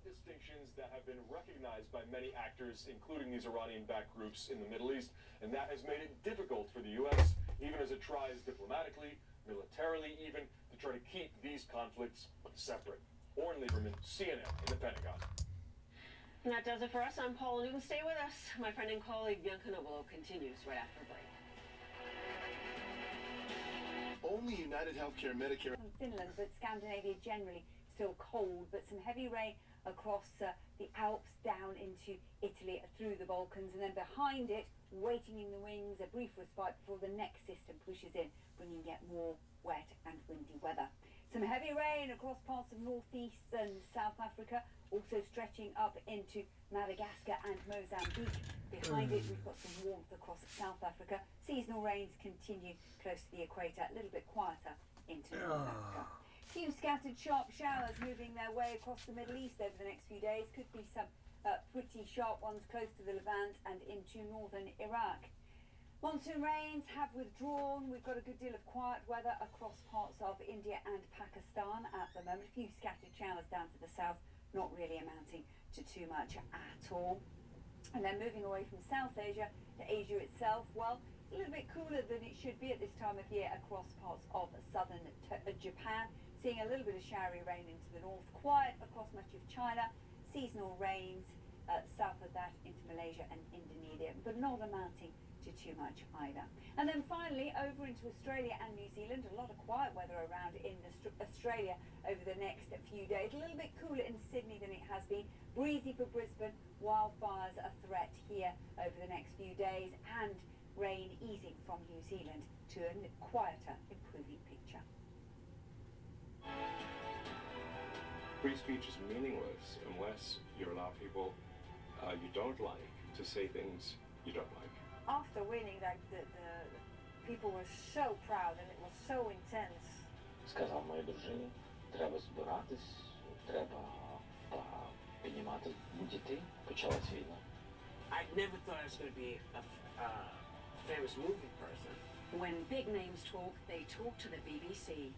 distinctions that have been recognized by many actors, including these Iranian-backed groups in the Middle East, and that has made it difficult for the U.S., even as it tries diplomatically, militarily even, to try to keep these conflicts separate. Oren Lieberman, CNN in the Pentagon. And that does it for us. I'm Paula Newton. Stay with us. My friend and colleague Bianca Novolo continues right after the break. Only United Healthcare Medicare. From Finland, but Scandinavia generally still cold, but some heavy rain across the Alps down into Italy through the Balkans, and then behind it, waiting in the wings, a brief respite before the next system pushes in, bringing yet more wet and windy weather. Some heavy rain across parts of northeast and South Africa, also stretching up into Madagascar and Mozambique. Behind it, we've got some warmth across South Africa. Seasonal rains continue close to the equator, a little bit quieter into North Africa. Few scattered sharp showers moving their way across the Middle East over the next few days. Could be some pretty sharp ones close to the Levant and into northern Iraq. Monsoon rains have withdrawn. We've got a good deal of quiet weather across parts of India and Pakistan at the moment. A few scattered showers down to the south, not really amounting to too much at all. And then moving away from South Asia to Asia itself, well, a little bit cooler than it should be at this time of year across parts of southern Japan. Seeing a little bit of showery rain into the north, quiet across much of China, seasonal rains south of that into Malaysia and Indonesia, but not amounting to too much either. And then finally over into Australia and New Zealand, a lot of quiet weather around in Australia over the next few days. A little bit cooler in Sydney than it has been. Breezy for Brisbane, wildfires a threat here over the next few days, and rain easing from New Zealand to a quieter, improving picture. Free speech is meaningless unless you allow people you don't like to say things you don't like. After winning, like the people were so proud and it was so intense. Сказав моїй дружині, треба збиратись, треба піднімати дітей. Почалась війна. I never thought I was going to be a famous movie person. When big names talk, they talk to the BBC.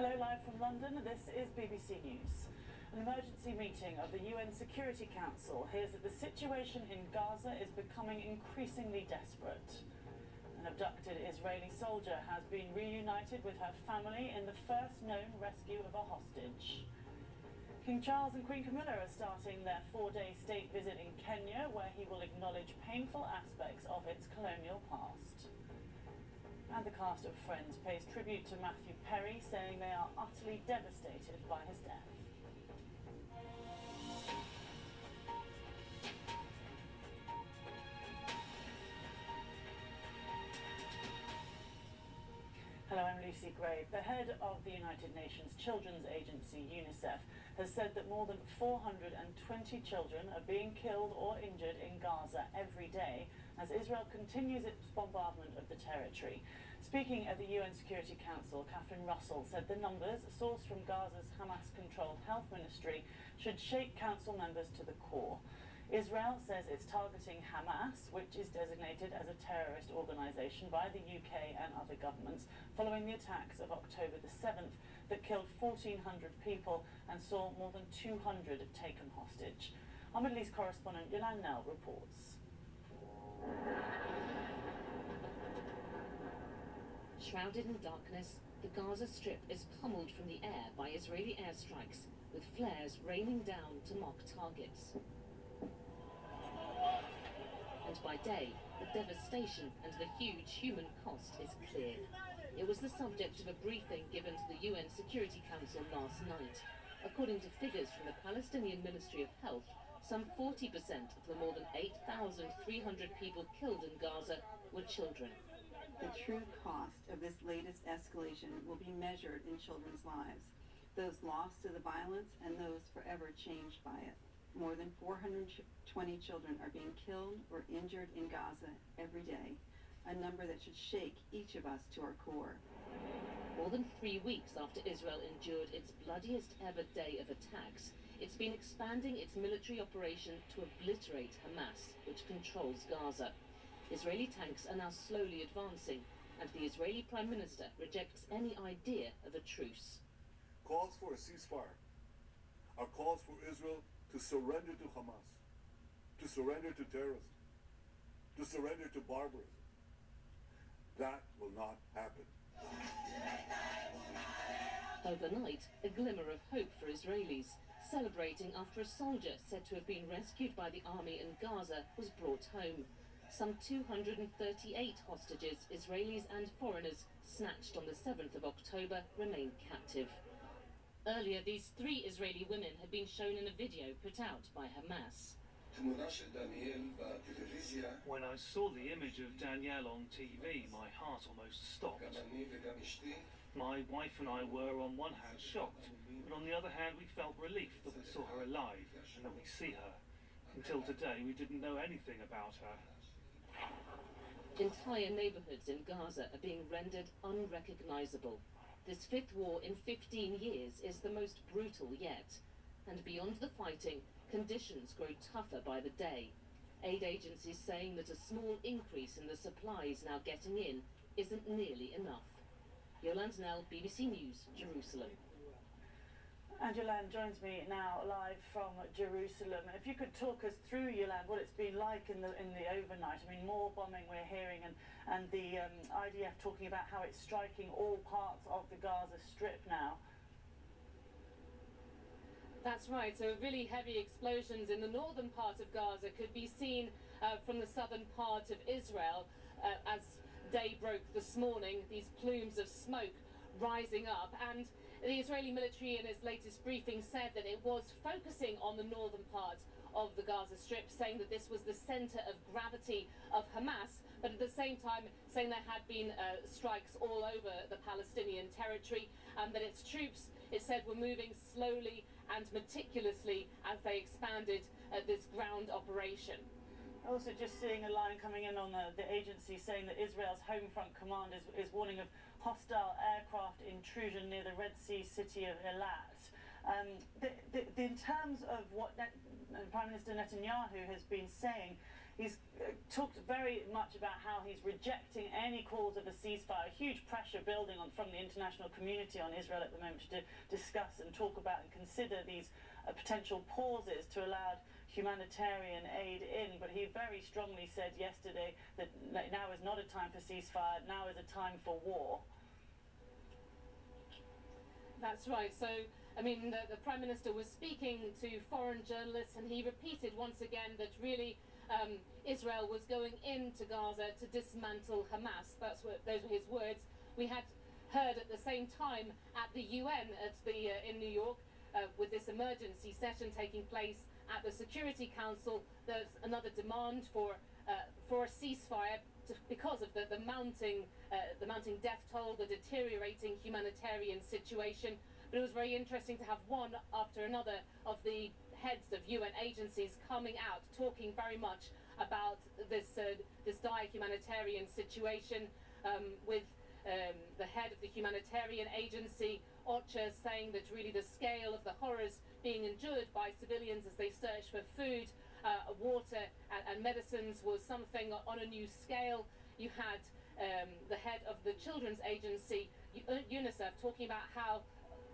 Hello, live from London. This is BBC News. An emergency meeting of the UN Security Council hears that the situation in Gaza is becoming increasingly desperate. An abducted Israeli soldier has been reunited with her family in the first known rescue of a hostage. King Charles and Queen Camilla are starting their 4-day state visit in Kenya, where he will acknowledge painful aspects of its colonial past. And the cast of Friends pays tribute to Matthew Perry, saying they are utterly devastated by his death. Hello, I'm Lucy Gray. The head of the United Nations Children's Agency, UNICEF, has said that more than 420 children are being killed or injured in Gaza every day as Israel continues its bombardment of the territory. Speaking at the UN Security Council, Catherine Russell said the numbers, sourced from Gaza's Hamas-controlled health ministry, should shake council members to the core. Israel says it's targeting Hamas, which is designated as a terrorist organisation by the UK and other governments, following the attacks of October the 7th that killed 1,400 people and saw more than 200 taken hostage. Our Middle East correspondent Yolan Nell reports. Shrouded in darkness, the Gaza Strip is pummeled from the air by Israeli airstrikes, with flares raining down to mock targets. And by day, the devastation and the huge human cost is clear. It was the subject of a briefing given to the UN Security Council last night. According to figures from the Palestinian Ministry of Health, some 40% of the more than 8,300 people killed in Gaza were children. The true cost of this latest escalation will be measured in children's lives, those lost to the violence and those forever changed by it. More than 420 children are being killed or injured in Gaza every day, a number that should shake each of us to our core. More than 3 weeks after Israel endured its bloodiest ever day of attacks, it's been expanding its military operation to obliterate Hamas, which controls Gaza. Israeli tanks are now slowly advancing, and the Israeli Prime Minister rejects any idea of a truce. Calls for a ceasefire are calls for Israel to surrender to Hamas, to surrender to terrorism, to surrender to barbarism. That will not happen. Overnight, a glimmer of hope for Israelis, celebrating after a soldier said to have been rescued by the army in Gaza was brought home. Some 238 hostages, Israelis and foreigners, snatched on the 7th of October, remain captive. Earlier, these 3 Israeli women had been shown in a video put out by Hamas. When I saw the image of Danielle on TV, my heart almost stopped. My wife and I were on one hand shocked, but on the other hand we felt relief that we saw her alive and that we see her. Until today we didn't know anything about her. Entire neighbourhoods in Gaza are being rendered unrecognisable. This 5th war in 15 years is the most brutal yet. And beyond the fighting, conditions grow tougher by the day. Aid agencies saying that a small increase in the supplies now getting in isn't nearly enough. Yolande Nell, BBC News, Jerusalem. And Yolande joins me now live from Jerusalem. If you could talk us through, Yolande, what it's been like in the overnight. I mean, more bombing we're hearing, and the IDF talking about how it's striking all parts of the Gaza Strip now. That's right, so really heavy explosions in the northern part of Gaza could be seen from the southern part of Israel as day broke this morning, these plumes of smoke rising up. And the Israeli military in its latest briefing said that it was focusing on the northern part of the Gaza Strip, saying that this was the centre of gravity of Hamas, but at the same time saying there had been strikes all over the Palestinian territory, and that its troops, it said, were moving slowly and meticulously as they expanded this ground operation. Also just seeing a line coming in on the agency saying that Israel's Home Front Command is warning of hostile aircraft intrusion near the Red Sea city of Eilat. In terms of what Prime Minister Netanyahu has been saying, he's talked very much about how he's rejecting any calls of a ceasefire. Huge pressure building from the international community on Israel at the moment to discuss and talk about and consider these potential pauses to allow humanitarian aid in, but he very strongly said yesterday that now is not a time for ceasefire, now is a time for war. That's right. So, I mean, the Prime Minister was speaking to foreign journalists, and he repeated once again that really Israel was going into Gaza to dismantle Hamas. Those were his words. We had heard at the same time at the UN in New York with this emergency session taking place at the Security Council, there's another demand for a ceasefire because of the mounting death toll, the deteriorating humanitarian situation. But it was very interesting to have one after another of the heads of UN agencies coming out, talking very much about this dire humanitarian situation, with the head of the humanitarian agency, OCHA, saying that really the scale of the horrors being endured by civilians as they search for food, water and medicines was something on a new scale. You had the head of the children's agency, UNICEF, talking about how,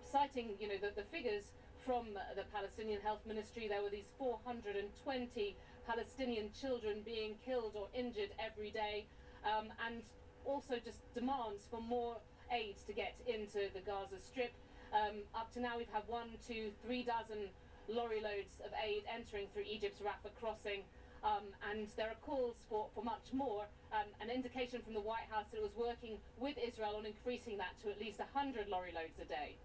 citing the figures from the Palestinian Health Ministry, there were these 420 Palestinian children being killed or injured every day, and also just demands for more aid to get into the Gaza Strip. Up to now we've had 1, 2, 3 dozen lorry loads of aid entering through Egypt's Rafah crossing, and there are calls for much more. An indication from the White House that it was working with Israel on increasing that to at least 100 lorry loads a day.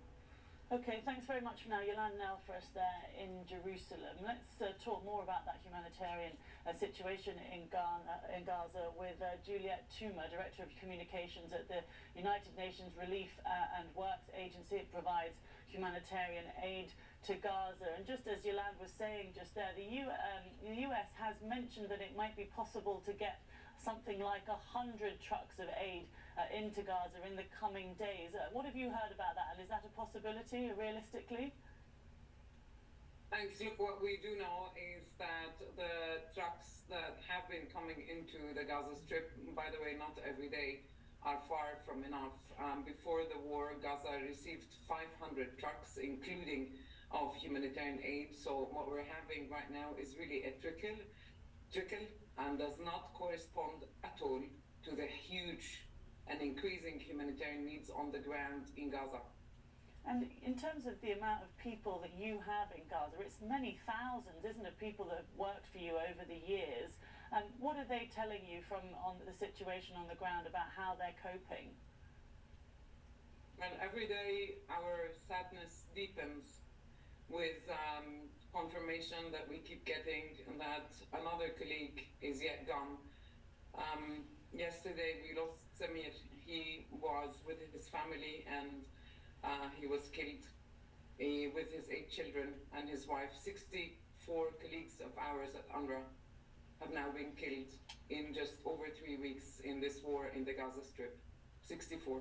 Okay, thanks very much for now. Yolande Nell for us there in Jerusalem. Let's talk more about that humanitarian situation in Gaza with Juliette Toomer, Director of Communications at the United Nations Relief and Works Agency. It provides humanitarian aid to Gaza. And just as Yolande was saying just there, the US has mentioned that it might be possible to get something like 100 trucks of aid into Gaza in the coming days. What have you heard about that, and is that a possibility realistically? Thanks. Look, what we do know is that the trucks that have been coming into the Gaza Strip, by the way, not every day, are far from enough. Before the war, Gaza received 500 trucks, including of humanitarian aid. So what we're having right now is really a trickle, and does not correspond at all to the huge and increasing humanitarian needs on the ground in Gaza. And in terms of the amount of people that you have in Gaza, it's many thousands, isn't it, people that have worked for you over the years. And what are they telling you from on the situation on the ground about how they're coping? Well, every day our sadness deepens with confirmation that we keep getting that another colleague is yet gone. Yesterday we lost Samir. He was with his family and he was killed with his 8 children and his wife. 64 colleagues of ours at UNRWA have now been killed in just over 3 weeks in this war in the Gaza Strip. 64.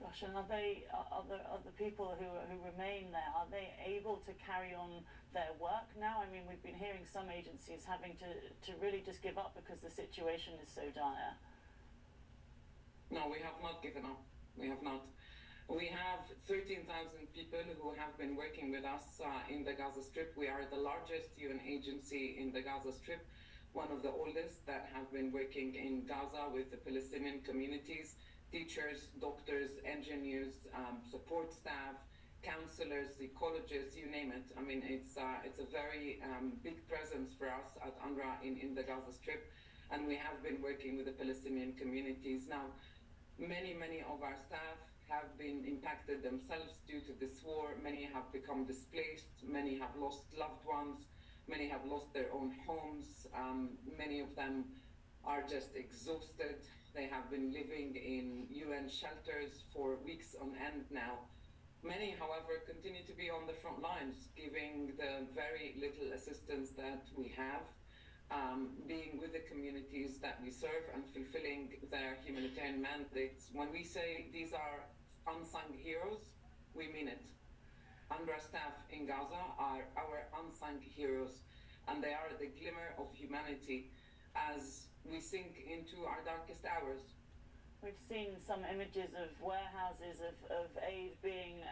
Gosh, and are the people who remain there, are they able to carry on their work now? I mean, we've been hearing some agencies having to really just give up because the situation is so dire. No, we have not given up. We have not. We have 13,000 people who have been working with us in the Gaza Strip. We are the largest UN agency in the Gaza Strip, one of the oldest that have been working in Gaza with the Palestinian communities. Teachers, doctors, engineers, support staff, counselors, ecologists, you name it. I mean, it's a very big presence for us at UNRWA in the Gaza Strip, and we have been working with the Palestinian communities. Now, many of our staff have been impacted themselves due to this war. Many have become displaced. Many have lost loved ones. Many have lost their own homes. Many of them are just exhausted. They have been living in UN shelters for weeks on end now. Many, however, continue to be on the front lines, giving the very little assistance that we have, being with the communities that we serve and fulfilling their humanitarian mandates. When we say these are unsung heroes, we mean it. UNRWA staff in Gaza are our unsung heroes, and they are the glimmer of humanity as we sink into our darkest hours. We've seen some images of warehouses of aid being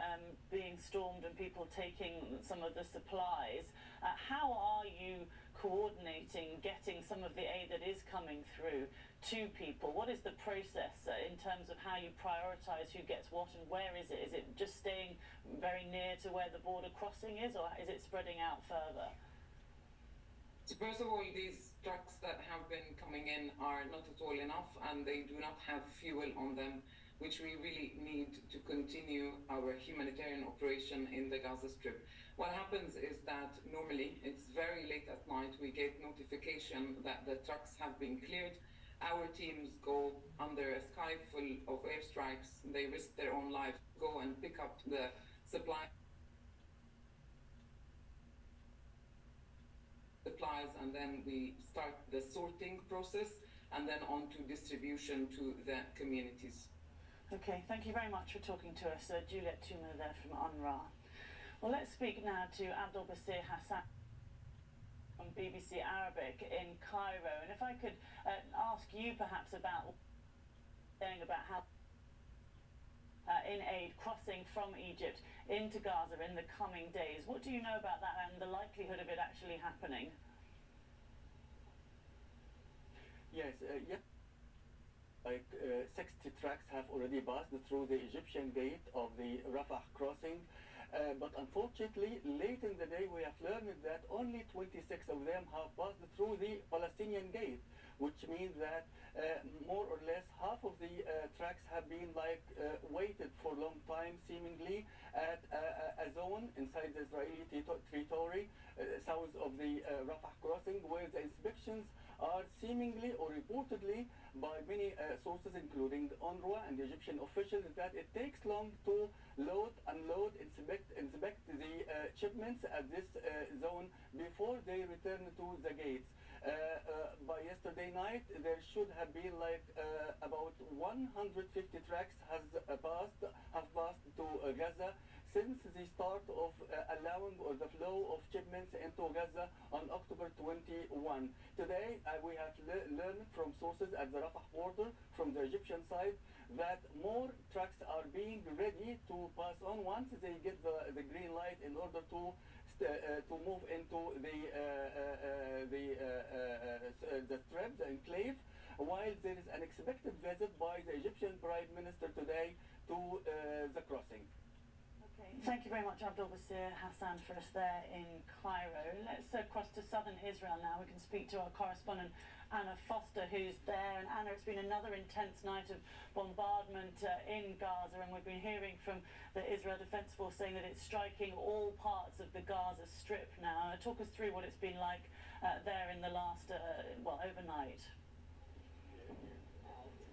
stormed and people taking some of the supplies. How are you coordinating getting some of the aid that is coming through to people? What is the process in terms of how you prioritize who gets what and where is it? Is it just staying very near to where the border crossing is, or is it spreading out further? So first of all, these trucks that have been coming in are not at all enough, and they do not have fuel on them, which we really need to continue our humanitarian operation in the Gaza Strip. What happens is that normally it's very late at night, we get notification that the trucks have been cleared. Our teams go under a sky full of airstrikes. They risk their own life, go and pick up the supplies, and then we start the sorting process and then on to distribution to the communities. Okay, thank you very much for talking to us. Juliette Toomer there from UNRWA. Well, let's speak now to Abdul Basir Hassan from BBC Arabic in Cairo. And if I could ask you perhaps about how in aid crossing from Egypt into Gaza in the coming days. What do you know about that and the likelihood of it actually happening? Yes, like 60 trucks have already passed through the Egyptian gate of the Rafah crossing, but unfortunately late in the day we have learned that only 26 of them have passed through the Palestinian gate, which means that more or less half of the trucks have been waited for a long time, seemingly at a zone inside the Israeli territory, south of the Rafah crossing, where the inspections are seemingly or reportedly by many sources, including UNRWA and Egyptian officials, that it takes long to load, unload, inspect the shipments at this zone before they return to the gates. By yesterday night, there should have been about 150 trucks have passed to Gaza since the start of allowing or the flow of shipments into Gaza on October 21. Today, we have learned from sources at the Rafah border from the Egyptian side that more trucks are being ready to pass on once they get the green light in order to move into the strip, the enclave, while there is an expected visit by the Egyptian Prime Minister today to the crossing. Okay, thank you very much, Abdul Basir Hassan, for us there in Cairo. Let's cross to southern Israel now. We can speak to our correspondent Anna Foster, who's there. And Anna, it's been another intense night of bombardment in Gaza, and we've been hearing from the Israel Defense Force saying that it's striking all parts of the Gaza Strip now. Talk us through what it's been like there in the last, overnight.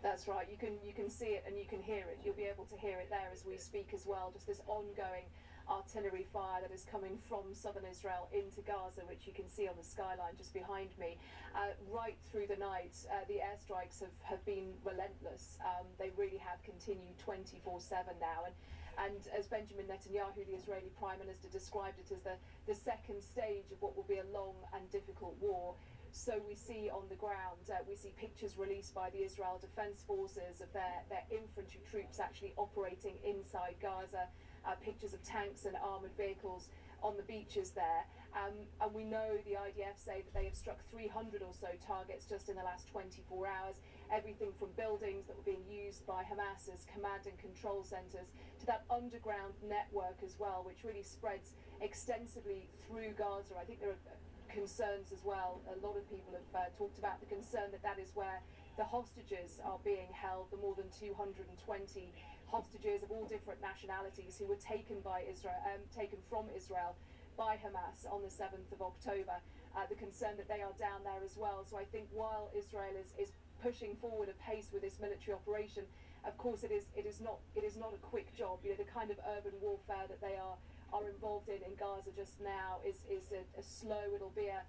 That's right. You can see it and you can hear it. You'll be able to hear it there as we speak as well. Just this ongoing artillery fire that is coming from southern Israel into Gaza, which you can see on the skyline just behind me. Right through the night, the airstrikes have been relentless. They really have continued 24/7 now. And as Benjamin Netanyahu, the Israeli Prime Minister, described it as the second stage of what will be a long and difficult war. So we see on the ground, we see pictures released by the Israel Defense Forces of their infantry troops actually operating inside Gaza, pictures of tanks and armoured vehicles on the beaches there. And we know the IDF say that they have struck 300 or so targets just in the last 24 hours, everything from buildings that were being used by Hamas as command and control centres to that underground network as well, which really spreads extensively through Gaza. I think there are concerns as well. A lot of people have talked about the concern that is where the hostages are being held, the more than 220 hostages of all different nationalities who were taken from Israel by Hamas on the 7th of October. The concern that they are down there as well. So I think while Israel is pushing forward a pace with this military operation, of course it is not a quick job. You know, the kind of urban warfare that they are involved in Gaza just now is a slow, it'll be a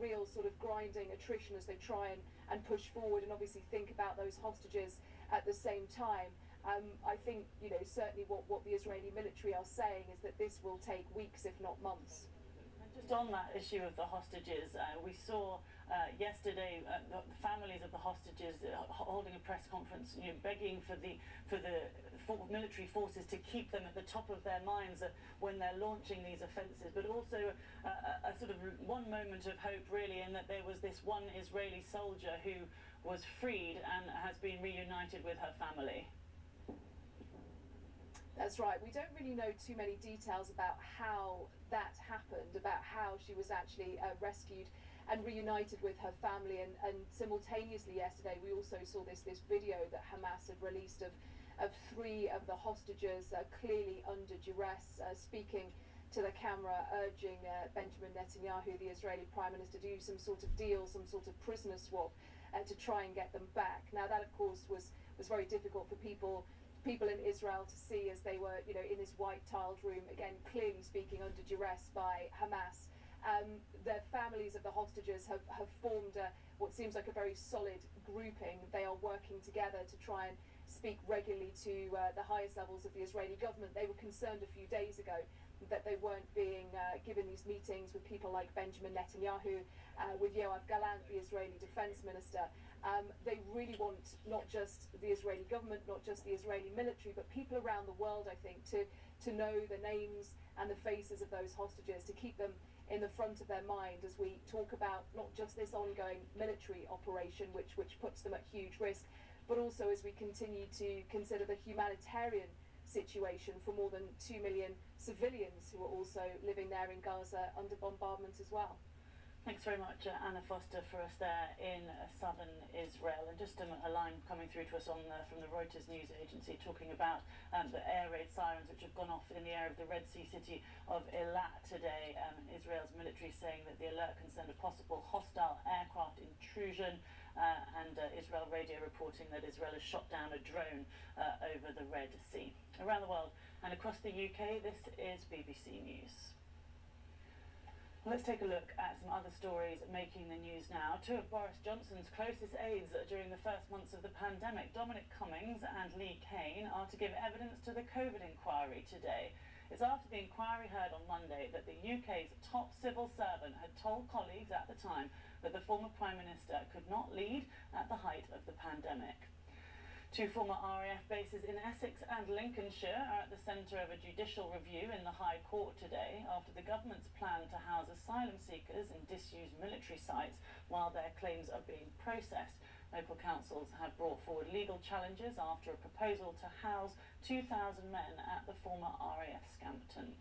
real sort of grinding attrition as they try and push forward and obviously think about those hostages at the same time. I think, certainly what the Israeli military are saying is that this will take weeks, if not months. Just on that issue of the hostages, we saw yesterday the families of the hostages holding a press conference, begging for the military forces to keep them at the top of their minds when they're launching these offences, but also a sort of one moment of hope, really, in that there was this one Israeli soldier who was freed and has been reunited with her family. That's right. We don't really know too many details about how that happened, about how she was actually rescued and reunited with her family. And simultaneously yesterday, we also saw this video that Hamas had released of three of the hostages clearly under duress, speaking to the camera, urging Benjamin Netanyahu, the Israeli Prime Minister, to do some sort of deal, some sort of prisoner swap to try and get them back. Now that, of course, was very difficult for people in Israel to see as they were, in this white tiled room, again, clearly speaking under duress by Hamas. The families of the hostages have formed what seems like a very solid grouping. They are working together to try and speak regularly to the highest levels of the Israeli government. They were concerned a few days ago that they weren't being given these meetings with people like Benjamin Netanyahu, with Yoav Gallant, the Israeli defense minister. They really want not just the Israeli government, not just the Israeli military, but people around the world, I think, to know the names and the faces of those hostages, to keep them in the front of their mind as we talk about not just this ongoing military operation, which puts them at huge risk, but also as we continue to consider the humanitarian situation for more than 2 million civilians who are also living there in Gaza under bombardment as well. Thanks very much, Anna Foster, for us there in southern Israel. And just a line coming through to us from the Reuters news agency talking about the air raid sirens which have gone off in the area of the Red Sea city of Eilat today. Israel's military saying that the alert concerned a possible hostile aircraft intrusion, and Israel radio reporting that Israel has shot down a drone over the Red Sea. Around the world and across the UK, this is BBC News. Let's take a look at some other stories making the news now. Two of Boris Johnson's closest aides during the first months of the pandemic, Dominic Cummings and Lee Cain, are to give evidence to the COVID inquiry today. It's after the inquiry heard on Monday that the UK's top civil servant had told colleagues at the time that the former Prime Minister could not lead at the height of the pandemic. Two former RAF bases in Essex and Lincolnshire are at the centre of a judicial review in the High Court today after the government's plan to house asylum seekers in disused military sites while their claims are being processed. Local councils have brought forward legal challenges after a proposal to house 2,000 men at the former RAF Scampton.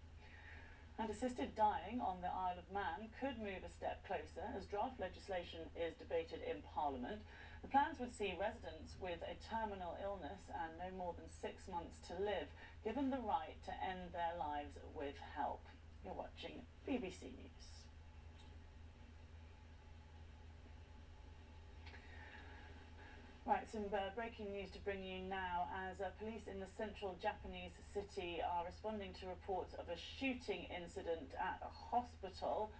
And assisted dying on the Isle of Man could move a step closer as draft legislation is debated in Parliament. The plans would see residents with a terminal illness and no more than 6 months to live given the right to end their lives with help. You're watching BBC News. Right, some breaking news to bring you now as police in the central Japanese city are responding to reports of a shooting incident at a hospital.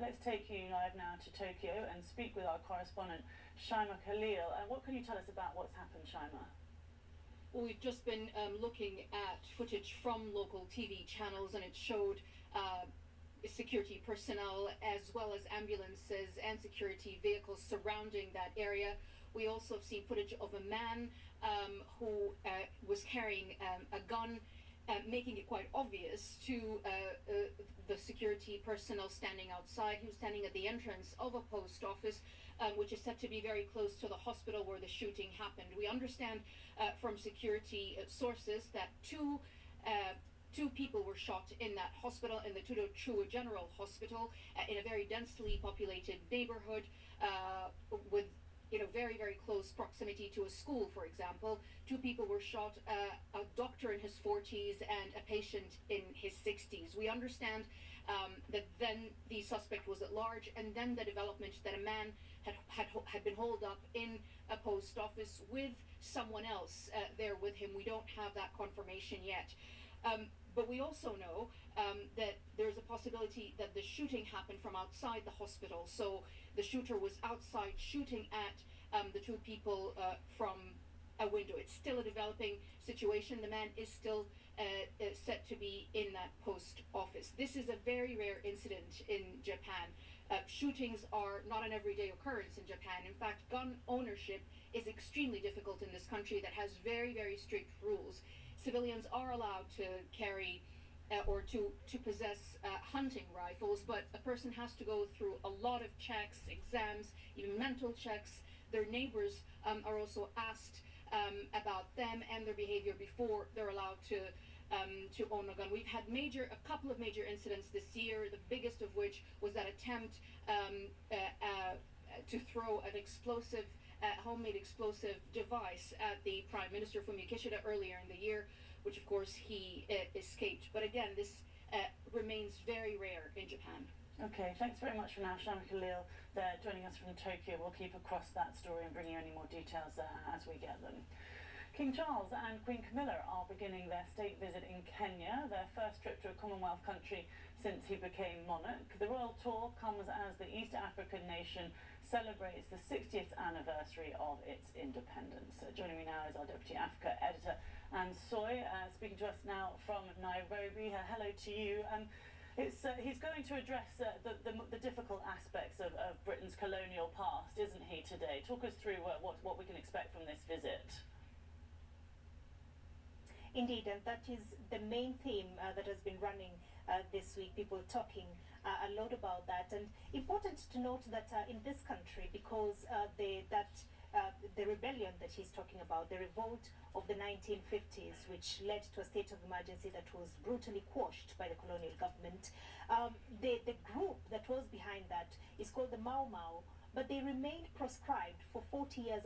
Let's take you live now to Tokyo and speak with our correspondent Shaima Khalil. What can you tell us about what's happened, Shaima? Well, we've just been looking at footage from local TV channels, and it showed security personnel as well as ambulances and security vehicles surrounding that area. We also have seen footage of a man who was carrying a gun, making it quite obvious to the security personnel standing outside. He was standing at the entrance of a post office, which is said to be very close to the hospital where the shooting happened. We understand from security sources that two people were shot in that hospital, in the Chua General Hospital, in a very densely populated neighborhood with very, very close proximity to a school, for example. Two people were shot, a doctor in his 40s and a patient in his 60s. We understand that then the suspect was at large, and then the development that a man had been holed up in a post office with someone else there with him. We don't have that confirmation yet. But we also know that there's a possibility that the shooting happened from outside the hospital. So the shooter was outside shooting at the two people from a window. It's still a developing situation. The man is still said to be in that post office. This is a very rare incident in Japan. Shootings are not an everyday occurrence in Japan. In fact, gun ownership is extremely difficult in this country that has very, very strict rules. Civilians are allowed to carry or to possess hunting rifles, but a person has to go through a lot of checks, exams, even mental checks. Their neighbors are also asked about them and their behavior before they're allowed to own a gun. We've had a couple of major incidents this year, the biggest of which was that attempt to throw an explosive homemade explosive device at the Prime Minister Fumio Kishida earlier in the year, which of course he escaped. But again, this remains very rare in Japan. Okay, thanks very much for now, Shaima Khalil, there joining us from Tokyo. We'll keep across that story and bring you any more details as we get them. King Charles and Queen Camilla are beginning their state visit in Kenya, their first trip to a Commonwealth country since he became monarch. The royal tour comes as the East African nation celebrates the 60th anniversary of its independence. Joining me now is our Deputy Africa editor, Anne Soy, speaking to us now from Nairobi. Hello to you. He's going to address the difficult aspects of Britain's colonial past, isn't he, today? Talk us through what we can expect from this visit. Indeed, and that is the main theme that has been running this week, people talking a lot about that. And important to note that in this country, because that the rebellion that he's talking about, the revolt of the 1950s, which led to a state of emergency that was brutally quashed by the colonial government. The group that was behind that is called the Mau Mau, but they remained proscribed for 40 years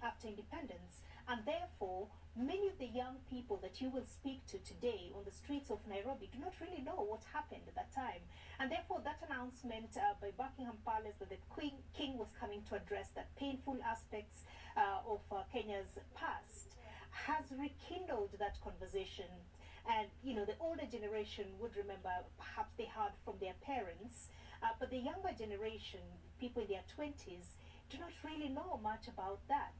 after independence, and therefore many of the young people that you will speak to today on the streets of Nairobi do not really know what happened at that time. And therefore that announcement by Buckingham Palace that the king was coming to address that painful aspects of Kenya's past has rekindled that conversation. And the older generation would remember, perhaps they heard from their parents, but the younger generation, people in their 20s, do not really know much about that.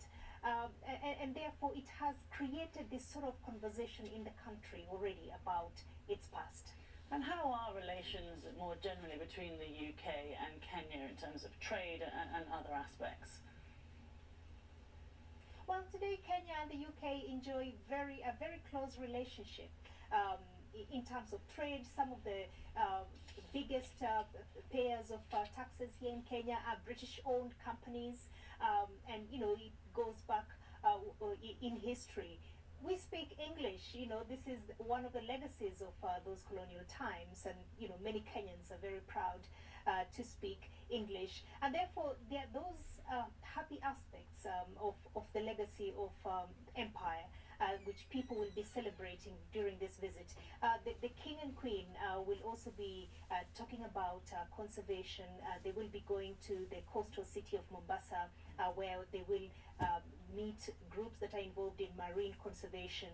And therefore it has created this sort of conversation in the country already about its past. And how are relations more generally between the UK and Kenya in terms of trade and other aspects? Well, today Kenya and the UK enjoy a very close relationship. In terms of trade, some of the biggest payers of taxes here in Kenya are British-owned companies, and it goes back in history. We speak English. This is one of the legacies of those colonial times, and many Kenyans are very proud to speak English, and therefore there are those happy aspects of the legacy of empire, which people will be celebrating during this visit. The King and Queen will also be talking about conservation. They will be going to the coastal city of Mombasa, where they will meet groups that are involved in marine conservation.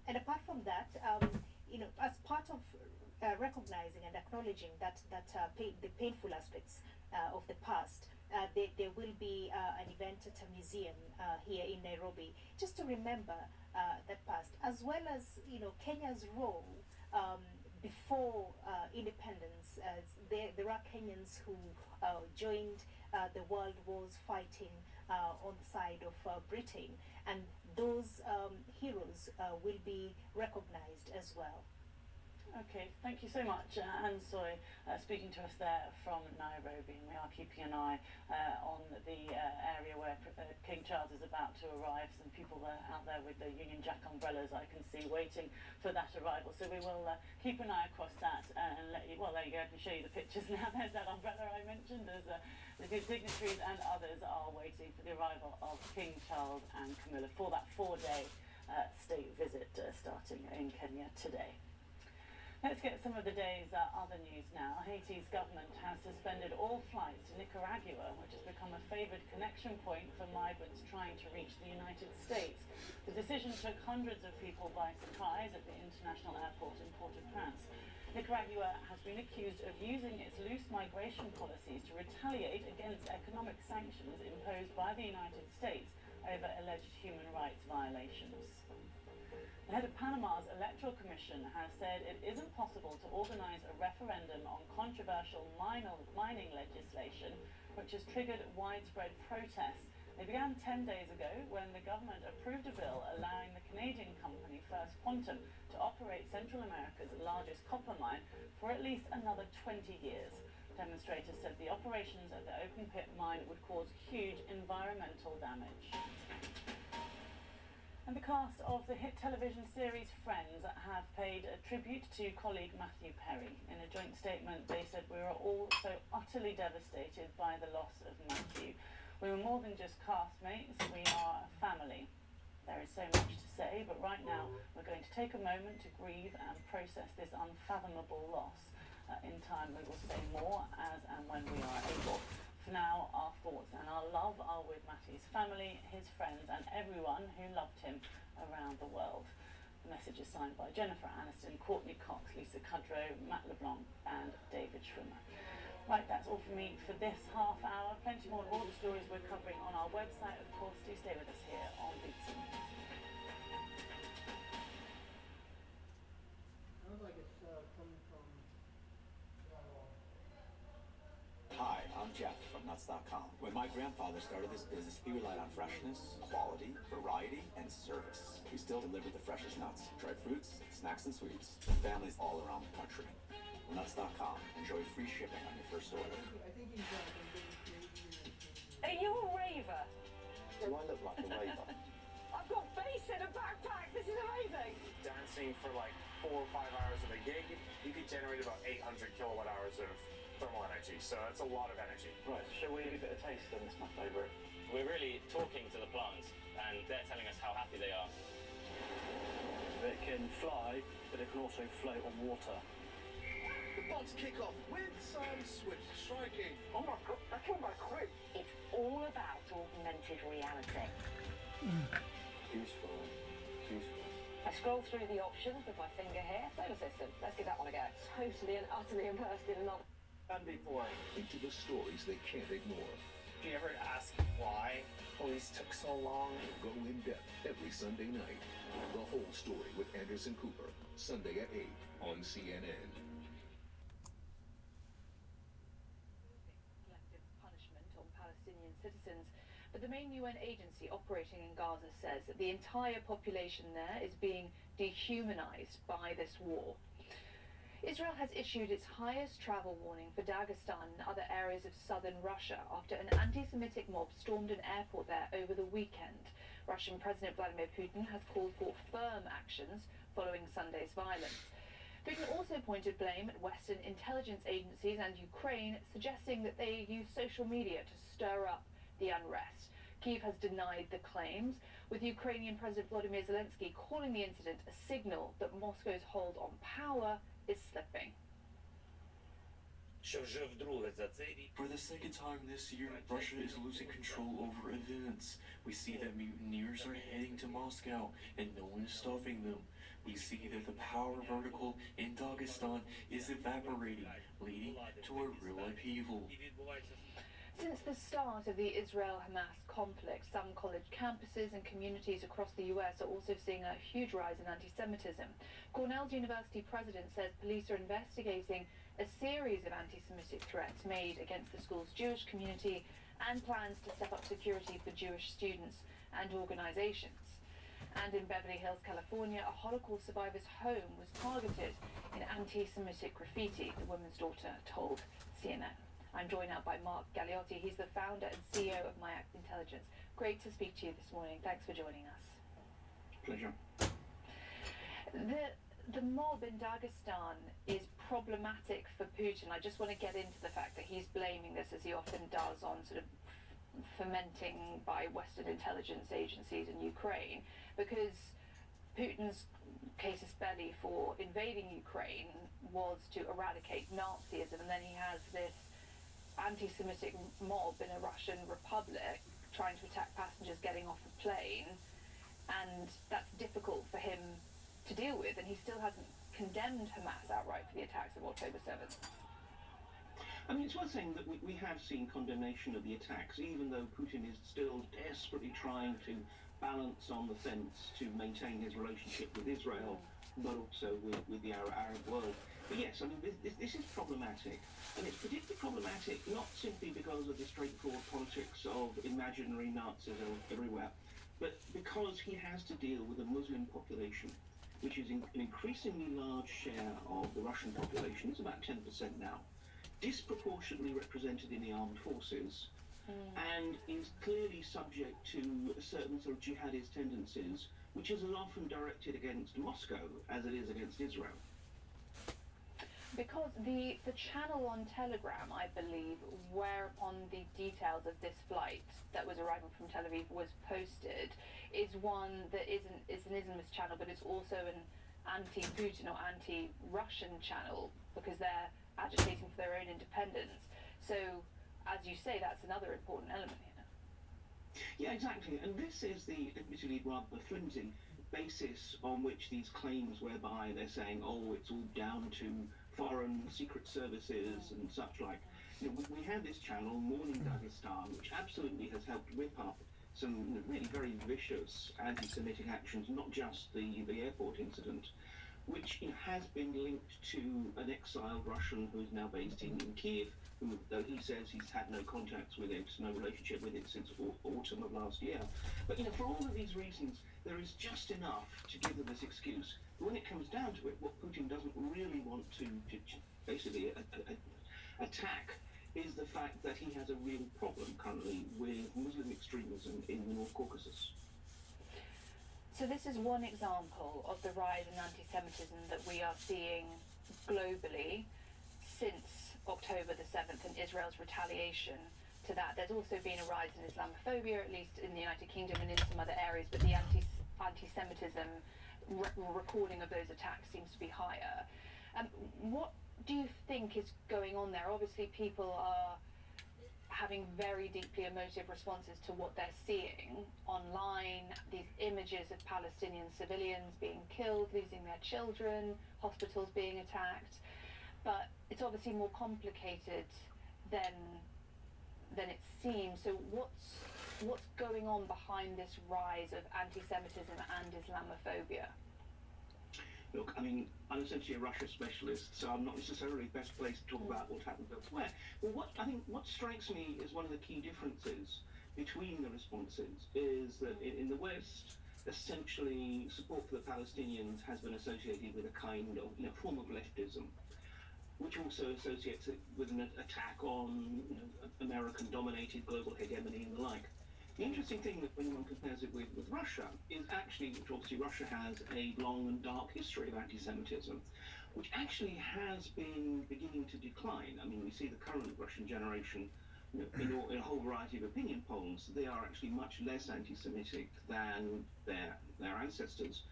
And apart from that, as part of recognizing and acknowledging the painful aspects of the past, there will be an event at a museum here in Nairobi, just to remember that past, as well as Kenya's role before independence. There are Kenyans who joined the world wars fighting on the side of Britain, and those heroes will be recognized as well. Okay, thank you so much, Ansoy, speaking to us there from Nairobi, and we are keeping an eye on the area where King Charles is about to arrive. Some people out there with the Union Jack umbrellas I can see waiting for that arrival, so we will keep an eye across that and let you, well there you go, I can show you the pictures now. There's that umbrella I mentioned. There's the dignitaries and others are waiting for the arrival of King Charles and Camilla for that 4-day state visit starting in Kenya today. Let's get some of the day's other news now. Haiti's government has suspended all flights to Nicaragua, which has become a favoured connection point for migrants trying to reach the United States. The decision took hundreds of people by surprise at the international airport in Port-au-Prince. Nicaragua has been accused of using its loose migration policies to retaliate against economic sanctions imposed by the United States over alleged human rights violations. The head of Panama's Electoral Commission has said it isn't possible to organise a referendum on controversial mining legislation, which has triggered widespread protests. They began 10 days ago when the government approved a bill allowing the Canadian company First Quantum to operate Central America's largest copper mine for at least another 20 years. Demonstrators said the operations at the open pit mine would cause huge environmental damage. And the cast of the hit television series Friends have paid a tribute to colleague Matthew Perry. In a joint statement, they said, "We are all so utterly devastated by the loss of Matthew. We were more than just castmates, we are a family." There is so much to say, but right now we're going to take a moment to grieve and process this unfathomable loss. In time we will say more as and when we are able. For now, our thoughts and our love are with Matthew's family, his friends, and everyone who loved him around the world. The message is signed by Jennifer Aniston, Courtney Cox, Lisa Kudrow, Matt LeBlanc, and David Schwimmer. Right, that's all from me for this half hour. Plenty more of all the stories we're covering on our website, of course. Do stay with us here on BBC News. Sounds like it's coming from... Hi, I'm Jeff from Nuts.com. When my grandfather started this business, he relied on freshness, quality, variety, and service. We still deliver the freshest nuts, dried fruits, snacks and sweets to families all around the country. Nuts.com. Enjoy free shipping on your first order. I think he's been getting crazier and crazier. Are you a raver? Do I look like a raver? I've got bass in a backpack. This is amazing. Dancing for like 4 or 5 hours of a gig, you could generate about 800 kilowatt hours of thermal energy. So that's a lot of energy. Right, shall we give it a taste then? It's my favourite. We're really talking to the plants, and they're telling us how happy they are. It can fly, but it can also float on water. The bots kick off with some swift striking. Oh my god, that's all my crew. It's all about augmented reality. Useful. Useful. I scroll through the options with my finger here. Solar system. Let's give that one a go. Totally and utterly immersed in another. And before. Into the stories they can't ignore. Do you ever ask why police took so long? Go in depth every Sunday night. The whole story with Anderson Cooper. Sunday at 8 on CNN. Collective punishment on Palestinian citizens. But the main UN agency operating in Gaza says that the entire population there is being dehumanized by this war. Israel has issued its highest travel warning for Dagestan and other areas of southern Russia after an anti-Semitic mob stormed an airport there over the weekend. Russian President Vladimir Putin has called for firm actions following Sunday's violence. Putin also pointed blame at Western intelligence agencies and Ukraine, suggesting that they use social media to stir up the unrest. Kyiv has denied the claims, with Ukrainian President Volodymyr Zelensky calling the incident a signal that Moscow's hold on power is slipping. For the second time this year, Russia is losing control over events. We see that mutineers are heading to Moscow, and no one is stopping them. We see that the power vertical in Dagestan is evaporating, leading to a real upheaval. Since the start of the Israel-Hamas conflict, some college campuses and communities across the US are also seeing a huge rise in anti-Semitism. Cornell's university president says police are investigating a series of anti-Semitic threats made against the school's Jewish community and plans to step up security for Jewish students and organizations. And in Beverly Hills, California, a Holocaust survivor's home was targeted in anti-Semitic graffiti, the woman's daughter told CNN. I'm joined now by Mark Galliotti. He's the founder and CEO of MyAct Intelligence. Great to speak to you this morning. Thanks for joining us. Pleasure. The mob in Dagestan is problematic for Putin. I just want to get into the fact that he's blaming this, as he often does, on sort of fomenting by Western intelligence agencies in Ukraine, because Putin's casus belli for invading Ukraine was to eradicate Nazism, and then he has this anti-Semitic mob in a Russian republic trying to attack passengers getting off a plane, and that's difficult for him to deal with, and he still hasn't condemned Hamas outright for the attacks of October 7th. I mean, it's worth saying that we have seen condemnation of the attacks, even though Putin is still desperately trying to balance on the fence to maintain his relationship with Israel, but also with the Arab world. But yes, I mean, this is problematic. And it's particularly problematic not simply because of the straightforward politics of imaginary Nazis everywhere, but because he has to deal with a Muslim population, which is an increasingly large share of the Russian population. It's about 10% now, disproportionately represented in the armed forces, and is clearly subject to certain sort of jihadist tendencies, which is as often directed against Moscow as it is against Israel. Because the channel on Telegram, I believe, whereupon the details of this flight that was arriving from Tel Aviv was posted, is one that is an Islamist channel, but it's also an anti-Putin or anti-Russian channel, because they're agitating for their own independence. So, as you say, that's another important element here. Yeah, exactly. And this is the admittedly rather flimsy basis on which these claims whereby they're saying, oh, it's all down to foreign secret services and such like. You know, we have this channel, Morning Dagestan, which absolutely has helped whip up some really very vicious anti-Semitic actions, not just the airport incident, which has been linked to an exiled Russian who is now based in Kyiv, who, though he says he's had no contacts with it, no relationship with it since autumn of last year. But for all of these reasons, there is just enough to give them this excuse. But when it comes down to it, what Putin doesn't really want to basically attack is the fact that he has a real problem currently with Muslim extremism in the North Caucasus. So this is one example of the rise in anti-Semitism that we are seeing globally since October the 7th and Israel's retaliation to that. There's also been a rise in Islamophobia, at least in the United Kingdom and in some other areas, but the anti-Semitism recording of those attacks seems to be higher. What do you think is going on there? Obviously people are having very deeply emotive responses to what they're seeing online, these images of Palestinian civilians being killed, losing their children, hospitals being attacked, but it's obviously more complicated than it seems. So what's going on behind this rise of anti-Semitism and Islamophobia? Look, I mean, I'm essentially a Russia specialist, so I'm not necessarily best placed to talk about what happened elsewhere. Well, what strikes me as one of the key differences between the responses is that in the West, essentially support for the Palestinians has been associated with a kind of form of leftism, which also associates it with an attack on American-dominated global hegemony and the like. The interesting thing that when one compares it with Russia is actually, which obviously Russia has a long and dark history of anti-Semitism, which actually has been beginning to decline. I mean, we see the current Russian generation, in a whole variety of opinion polls, they are actually much less anti-Semitic than their ancestors.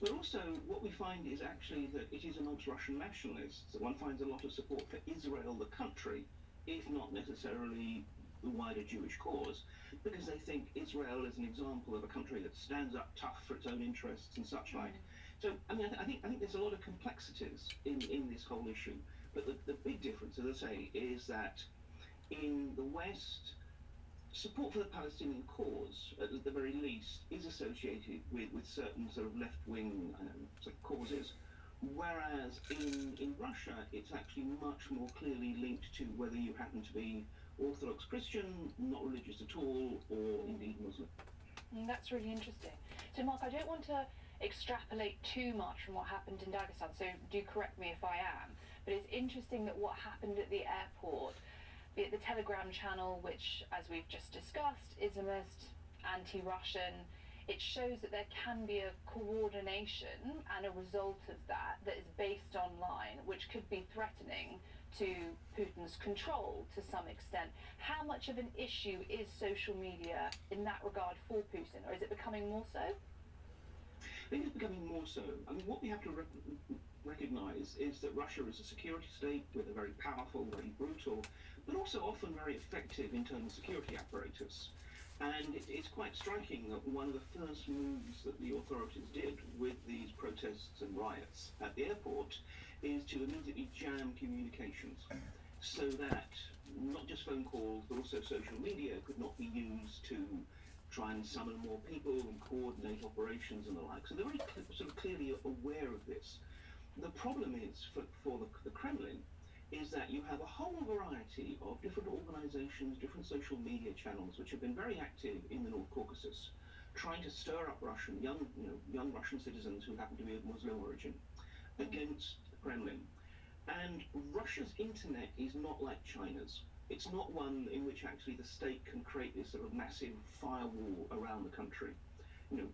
But also, what we find is actually that it is amongst Russian nationalists that one finds a lot of support for Israel, the country, if not necessarily the wider Jewish cause, because they think Israel is an example of a country that stands up tough for its own interests and such like. So, I mean, I think there's a lot of complexities in this whole issue. But the big difference, as I say, is that in the West, support for the Palestinian cause, at the very least, is associated with certain sort of left-wing sort of causes, whereas in Russia, it's actually much more clearly linked to whether you happen to be Orthodox Christian, not religious at all, or indeed Muslim. That's really interesting. So, Mark, I don't want to extrapolate too much from what happened in Dagestan, so do correct me if I am, but it's interesting that what happened at the airport, be it the Telegram channel, which, as we've just discussed, Islamist, anti-Russian, it shows that there can be a coordination and a result of that is based online, which could be threatening to Putin's control to some extent. How much of an issue is social media in that regard for Putin, or is it becoming more so? I think it's becoming more so. I mean, what we have to recognise is that Russia is a security state with a very powerful, very brutal, but also often very effective internal security apparatus. And it's quite striking that one of the first moves that the authorities did with these protests and riots at the airport is to immediately jam communications so that not just phone calls, but also social media could not be used to try and summon more people and coordinate operations and the like. So they're very sort of clearly aware of this. The problem is, for the Kremlin, is that you have a whole variety of different organizations, different social media channels, which have been very active in the North Caucasus, trying to stir up young Russian citizens who happen to be of Muslim origin against the Kremlin. And Russia's internet is not like China's. It's not one in which actually the state can create this sort of massive firewall around the country.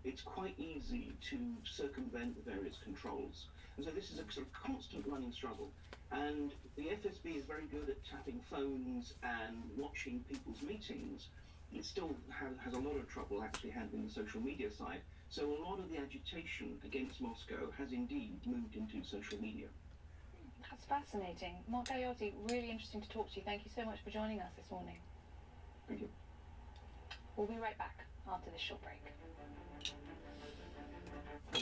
It's quite easy to circumvent the various controls. And so this is a sort of constant running struggle. And the FSB is very good at tapping phones and watching people's meetings. It still has a lot of trouble actually handling the social media side. So a lot of the agitation against Moscow has indeed moved into social media. That's fascinating. Mark Galeotti, really interesting to talk to you. Thank you so much for joining us this morning. Thank you. We'll be right back after this short break.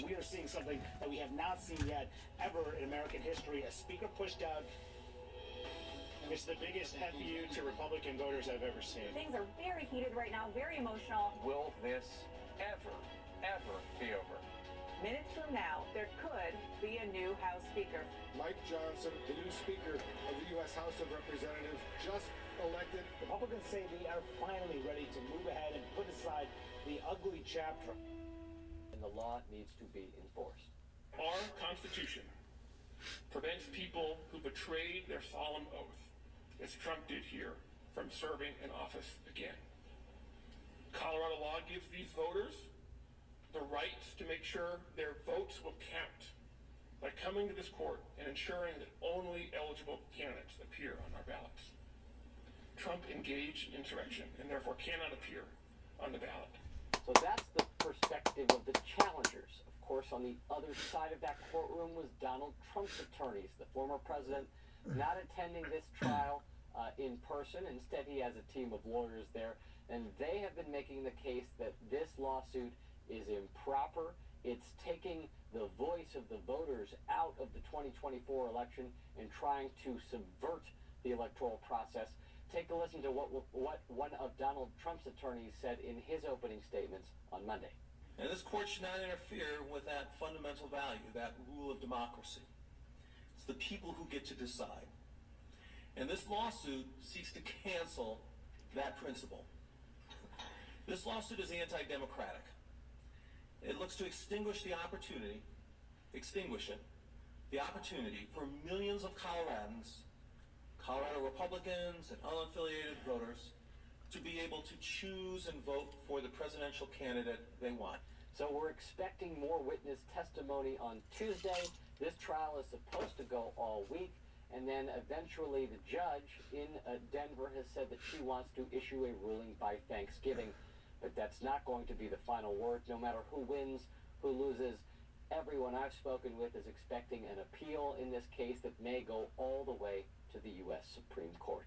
We are seeing something that we have not seen yet ever in American history. A speaker pushed out. It's the biggest FU to Republican voters I've ever seen. Things are very heated right now, very emotional. Will this ever be over? Minutes from now, there could be a new House Speaker. Mike Johnson, the new Speaker of the U.S. House of Representatives, just elected. Republicans say they are finally ready to move ahead and put aside the ugly chapter. And the law needs to be enforced. Our Constitution prevents people who betrayed their solemn oath as Trump did here, from serving in office again. Colorado law gives these voters the rights to make sure their votes will count by coming to this court and ensuring that only eligible candidates appear on our ballots. Trump engaged in insurrection and therefore cannot appear on the ballot. So that's the perspective of the challengers. Of course, on the other side of that courtroom was Donald Trump's attorneys, the former president not attending this trial in person. Instead, he has a team of lawyers there, and they have been making the case that this lawsuit is improper. It's taking the voice of the voters out of the 2024 election and trying to subvert the electoral process. Take a listen to what one of Donald Trump's attorneys said in his opening statements on Monday. And this court should not interfere with that fundamental value, that rule of democracy. It's the people who get to decide. And this lawsuit seeks to cancel that principle. This lawsuit is anti-democratic. It looks to extinguish the opportunity for millions of Coloradans, Colorado Republicans and unaffiliated voters to be able to choose and vote for the presidential candidate they want. So we're expecting more witness testimony on Tuesday. This trial is supposed to go all week, and then eventually the judge in Denver has said that she wants to issue a ruling by Thanksgiving. But that's not going to be the final word. No matter who wins, who loses, everyone I've spoken with is expecting an appeal in this case that may go all the way to the U.S. Supreme Court.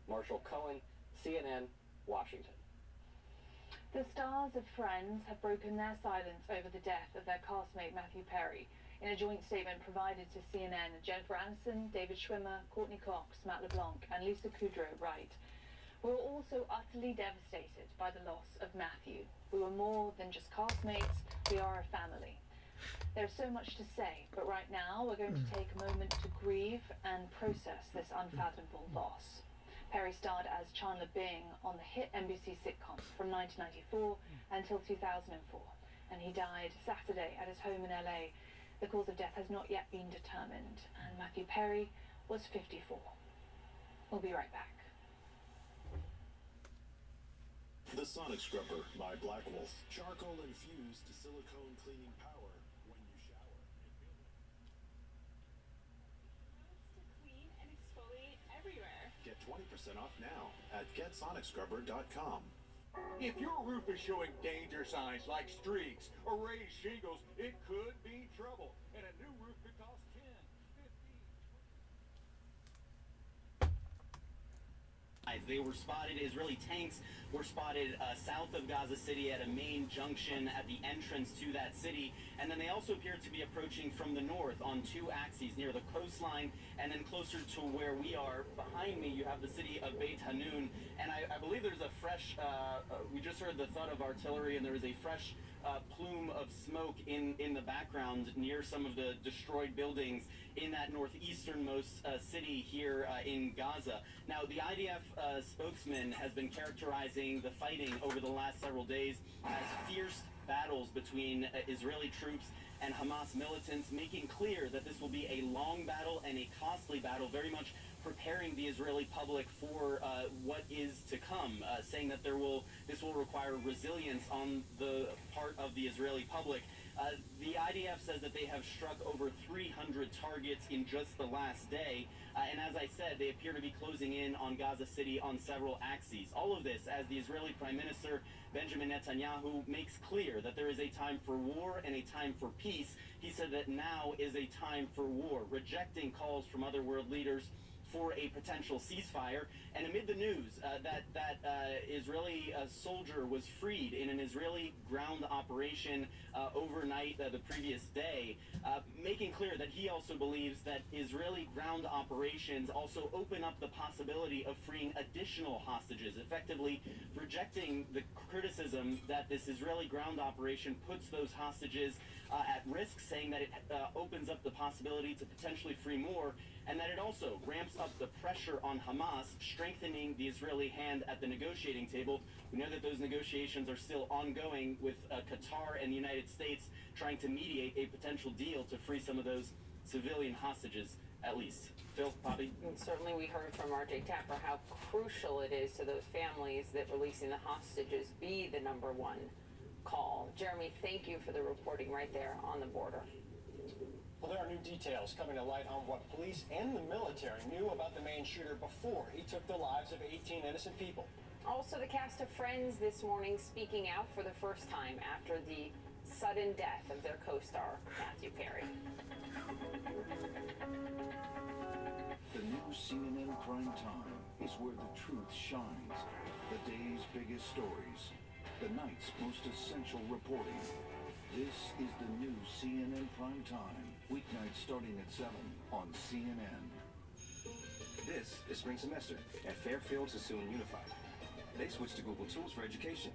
Marshall Cohen, CNN, Washington. The stars of Friends have broken their silence over the death of their castmate Matthew Perry. In a joint statement provided to CNN, Jennifer Aniston, David Schwimmer, Courtney Cox, Matt LeBlanc, and Lisa Kudrow write, "We're also utterly devastated by the loss of Matthew. We were more than just castmates, we are a family. There's so much to say, but right now we're going to take a moment to grieve and process this unfathomable loss." Perry starred as Chandler Bing on the hit NBC sitcom from 1994 until 2004, and he died Saturday at his home in LA. The cause of death has not yet been determined, and Matthew Perry was 54. We'll be right back. The Sonic Scrubber by Black Wolf. Charcoal infused silicone cleaning power when you shower. Clean and exfoliate everywhere. Get 20% off now at GetSonicScrubber.com. If your roof is showing danger signs like streaks or raised shingles, it could be trouble. And a new roof could cost 10, 15. They were spotted, Israeli tanks were spotted south of Gaza City at a main junction at the entrance to that city. And then they also appeared to be approaching from the north on two axes near the coastline and then closer to where we are. Behind me, you have the city of Beit Hanun. And I believe there's a fresh, we just heard the thud of artillery, and there is a fresh plume of smoke in the background near some of the destroyed buildings in that northeasternmost city here in Gaza. Now, the IDF spokesman has been characterizing the fighting over the last several days as fierce battles between Israeli troops and Hamas militants, making clear that this will be a long battle and a costly battle, very much preparing the Israeli public for what is to come, saying that this will require resilience on the part of the Israeli public. The IDF says that they have struck over 300 targets in just the last day, and as I said, they appear to be closing in on Gaza City on several axes. All of this as the Israeli Prime Minister Benjamin Netanyahu makes clear that there is a time for war and a time for peace. He said that now is a time for war, rejecting calls from other world leaders for a potential ceasefire. And amid the news that Israeli soldier was freed in an Israeli ground operation overnight the previous day, making clear that he also believes that Israeli ground operations also open up the possibility of freeing additional hostages, effectively rejecting the criticism that this Israeli ground operation puts those hostages at risk, saying that it opens up the possibility to potentially free more, and that it also ramps up the pressure on Hamas, strengthening the Israeli hand at the negotiating table. We know that those negotiations are still ongoing, with Qatar and the United States trying to mediate a potential deal to free some of those civilian hostages at least. Phil, Bobby? And certainly we heard from RJ Tapper how crucial it is to those families that releasing the hostages be the #1 call. Jeremy, thank you for the reporting right there on the border. Well, there are new details coming to light on what police and the military knew about the main shooter before he took the lives of 18 innocent people. Also, the cast of Friends this morning speaking out for the first time after the sudden death of their co-star, Matthew Perry. The new CNN Prime Time is where the truth shines. The day's biggest stories. The night's most essential reporting. This is the new CNN Prime Time. Weeknights starting at 7 on CNN. This is spring semester, and Fairfield is soon unified. They switched to Google Tools for education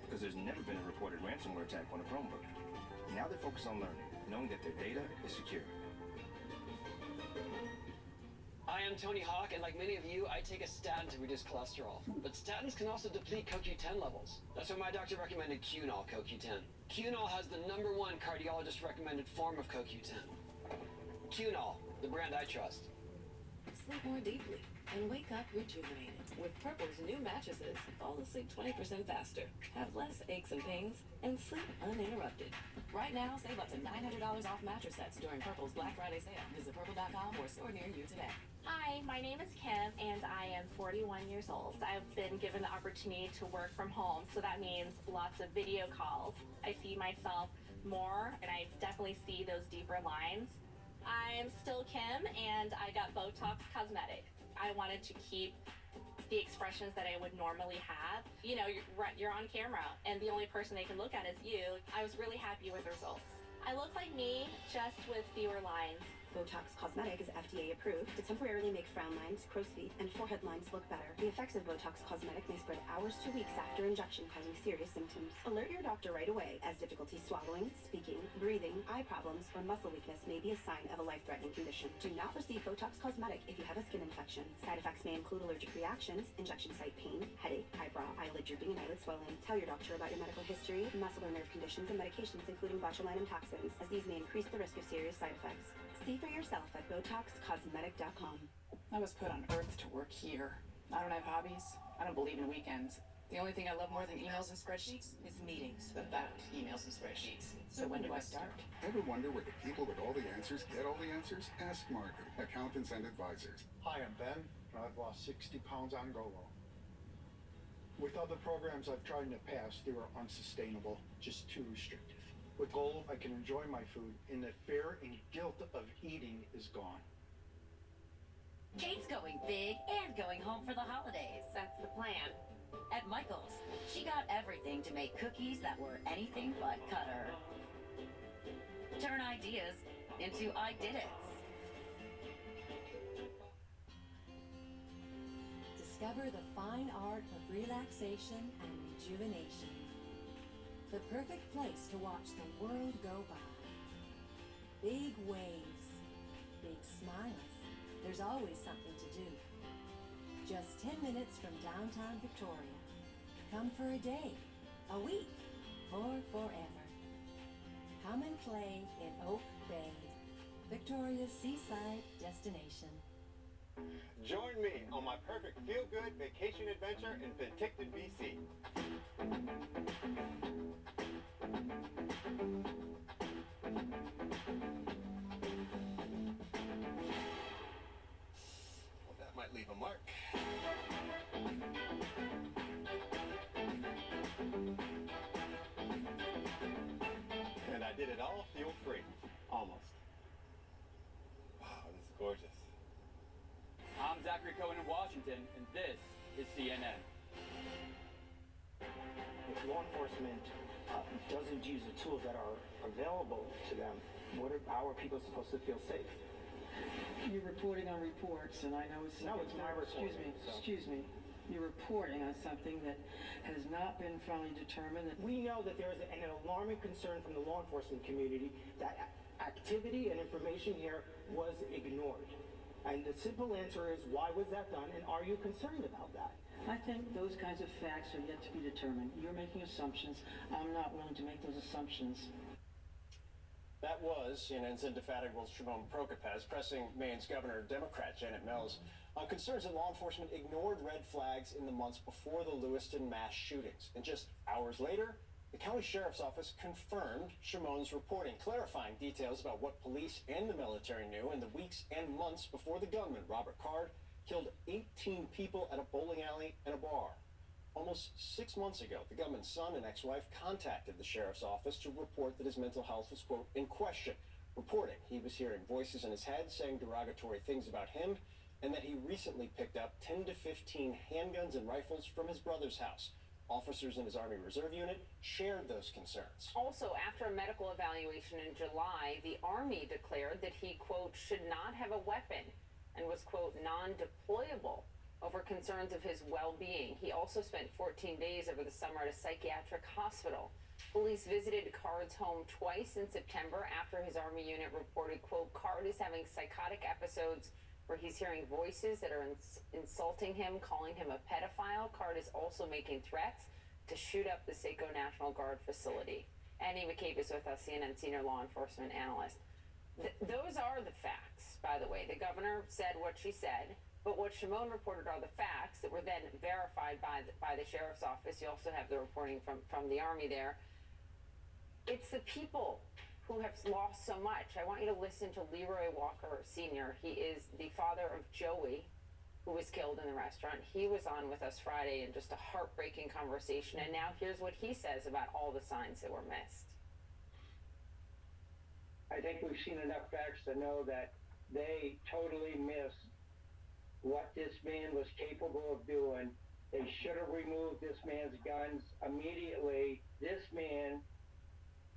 because there's never been a reported ransomware attack on a Chromebook. Now they're focused on learning, knowing that their data is secure. I am Tony Hawk, and like many of you, I take a statin to reduce cholesterol. But statins can also deplete CoQ10 levels. That's why my doctor recommended Qunol CoQ10. Qunol has the #1 cardiologist-recommended form of CoQ10. Qunol, the brand I trust. Sleep more deeply and wake up rejuvenated. With Purple's new mattresses, fall asleep 20% faster, have less aches and pains, and sleep uninterrupted. Right now, save up to $900 off mattress sets during Purple's Black Friday sale. Visit purple.com or a store near you today. Hi, my name is Kim, and I am 41 years old. I've been given the opportunity to work from home, so that means lots of video calls. I see myself more, and I definitely see those deeper lines. I'm still Kim, and I got Botox Cosmetic. I wanted to keep the expressions that I would normally have. You know, you're on camera, and the only person they can look at is you. I was really happy with the results. I look like me, just with fewer lines. Botox Cosmetic is FDA approved to temporarily make frown lines, crow's feet, and forehead lines look better. The effects of Botox Cosmetic may spread hours to weeks after injection, causing serious symptoms. Alert your doctor right away, as difficulty swallowing, speaking, breathing, eye problems, or muscle weakness may be a sign of a life-threatening condition. Do not receive Botox Cosmetic if you have a skin infection. Side effects may include allergic reactions, injection site pain, headache, eyebrow, eyelid drooping, and eyelid swelling. Tell your doctor about your medical history, muscle or nerve conditions, and medications, including botulinum toxins, as these may increase the risk of serious side effects. See for yourself at BotoxCosmetic.com. I was put on earth to work here. I don't have hobbies. I don't believe in weekends. The only thing I love more than emails and spreadsheets is meetings about emails and spreadsheets. So when do I start? Ever wonder where the people with all the answers get all the answers? Ask Margaret, accountants and advisors. Hi, I'm Ben, and I've lost 60 pounds on GoLo. With other programs I've tried in the past, they were unsustainable, just too restrictive. With GoLo, I can enjoy my food, and the fear and guilt of eating is gone. Kate's going big and going home for the holidays. That's the plan. At Michael's, she got everything to make cookies that were anything but cutter. Turn ideas into I did it. Discover the fine art of relaxation and rejuvenation. The perfect place to watch the world go by. Big waves, big smiles. There's always something to do. Just 10 minutes from downtown Victoria. Come for a day, a week, or forever. Come and play in Oak Bay, Victoria's seaside destination. Join me on my perfect feel-good vacation adventure in Penticton, BC. Well, that might leave a mark. And I did it all fuel-free. Almost. Wow, this is gorgeous. I'm Zachary Cohen in Washington, and this is CNN. If law enforcement doesn't use the tools that are available to them, how are people supposed to feel safe? You're reporting on reports, and I know it's... No, it's my reporting. Excuse me. You're reporting on something that has not been finally determined. We know that there is an alarming concern from the law enforcement community that activity and information here was ignored. And the simple answer is, why was that done, and are you concerned about that? I think those kinds of facts are yet to be determined. You're making assumptions. I'm not willing to make those assumptions. That was CNN's indefatigable Shimon Prokopez pressing Maine's governor, Democrat Janet Mills, on concerns that law enforcement ignored red flags in the months before the Lewiston mass shootings. And just hours later, the county sheriff's office confirmed Shimon's reporting, clarifying details about what police and the military knew in the weeks and months before the gunman, Robert Card, killed 18 people at a bowling alley and a bar. Almost 6 months ago, the gunman's son and ex-wife contacted the sheriff's office to report that his mental health was, quote, in question, reporting he was hearing voices in his head saying derogatory things about him, and that he recently picked up 10 to 15 handguns and rifles from his brother's house. Officers in his Army Reserve unit shared those concerns. Also, after a medical evaluation in July, the Army declared that he, quote, should not have a weapon and was, quote, non-deployable over concerns of his well-being. He also spent 14 days over the summer at a psychiatric hospital. Police visited Card's home twice in September after his Army unit reported, quote, Card is having psychotic episodes where he's hearing voices that are insulting him, calling him a pedophile. Card is also making threats to shoot up the Saco National Guard facility. Annie McCabe is with us, CNN senior law enforcement analyst. Those are the facts, by the way. The governor said what she said. But what Shimon reported are the facts that were then verified by the sheriff's office. You also have the reporting from the Army there. It's the people who have lost so much. I want you to listen to Leroy Walker Sr. He is the father of Joey, who was killed in the restaurant. He was on with us Friday in just a heartbreaking conversation. And now here's what he says about all the signs that were missed. I think we've seen enough facts to know that they totally missed what this man was capable of doing. They should have removed this man's guns immediately. This man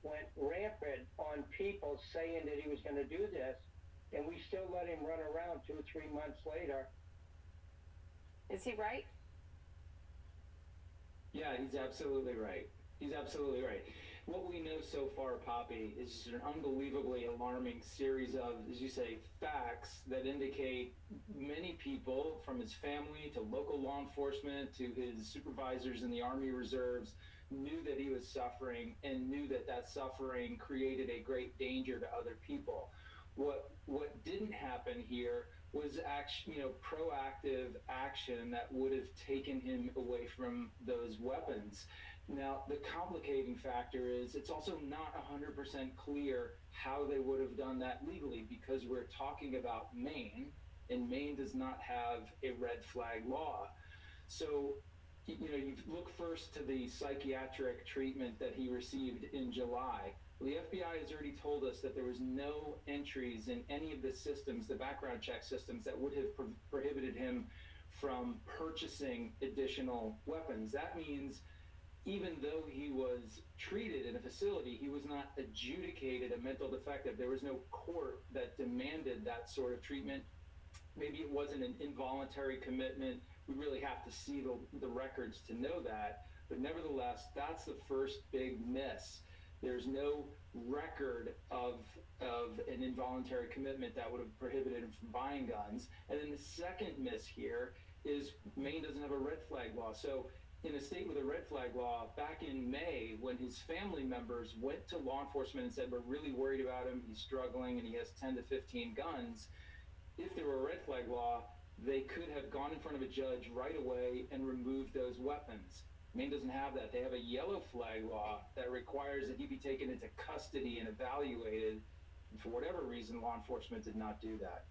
went rampant on people saying that he was going to do this, and we still let him run around 2 or 3 months later. Is he right? Yeah, he's absolutely right. He's absolutely right. What we know so far, Poppy, is just an unbelievably alarming series of, as you say, facts that indicate many people, from his family to local law enforcement to his supervisors in the Army Reserves, knew that he was suffering and knew that that suffering created a great danger to other people. What didn't happen here was proactive action that would have taken him away from those weapons. Now, the complicating factor is it's also not 100% clear how they would have done that legally, because we're talking about Maine, and Maine does not have a red flag law. So, you look first to the psychiatric treatment that he received in July. Well, the FBI has already told us that there was no entries in any of the systems, the background check systems, that would have prohibited him from purchasing additional weapons. That means even though he was treated in a facility, he was not adjudicated a mental defective. There was no court that demanded that sort of treatment. Maybe it wasn't an involuntary commitment. We really have to see the records to know that. But nevertheless, that's the first big miss. There's no record of an involuntary commitment that would have prohibited him from buying guns. And then the second miss here is Maine doesn't have a red flag law. So in a state with a red flag law, back in May, when his family members went to law enforcement and said, we're really worried about him, he's struggling, and he has 10 to 15 guns, if there were a red flag law, they could have gone in front of a judge right away and removed those weapons. Maine doesn't have that. They have a yellow flag law that requires that he be taken into custody and evaluated. And for whatever reason, law enforcement did not do that.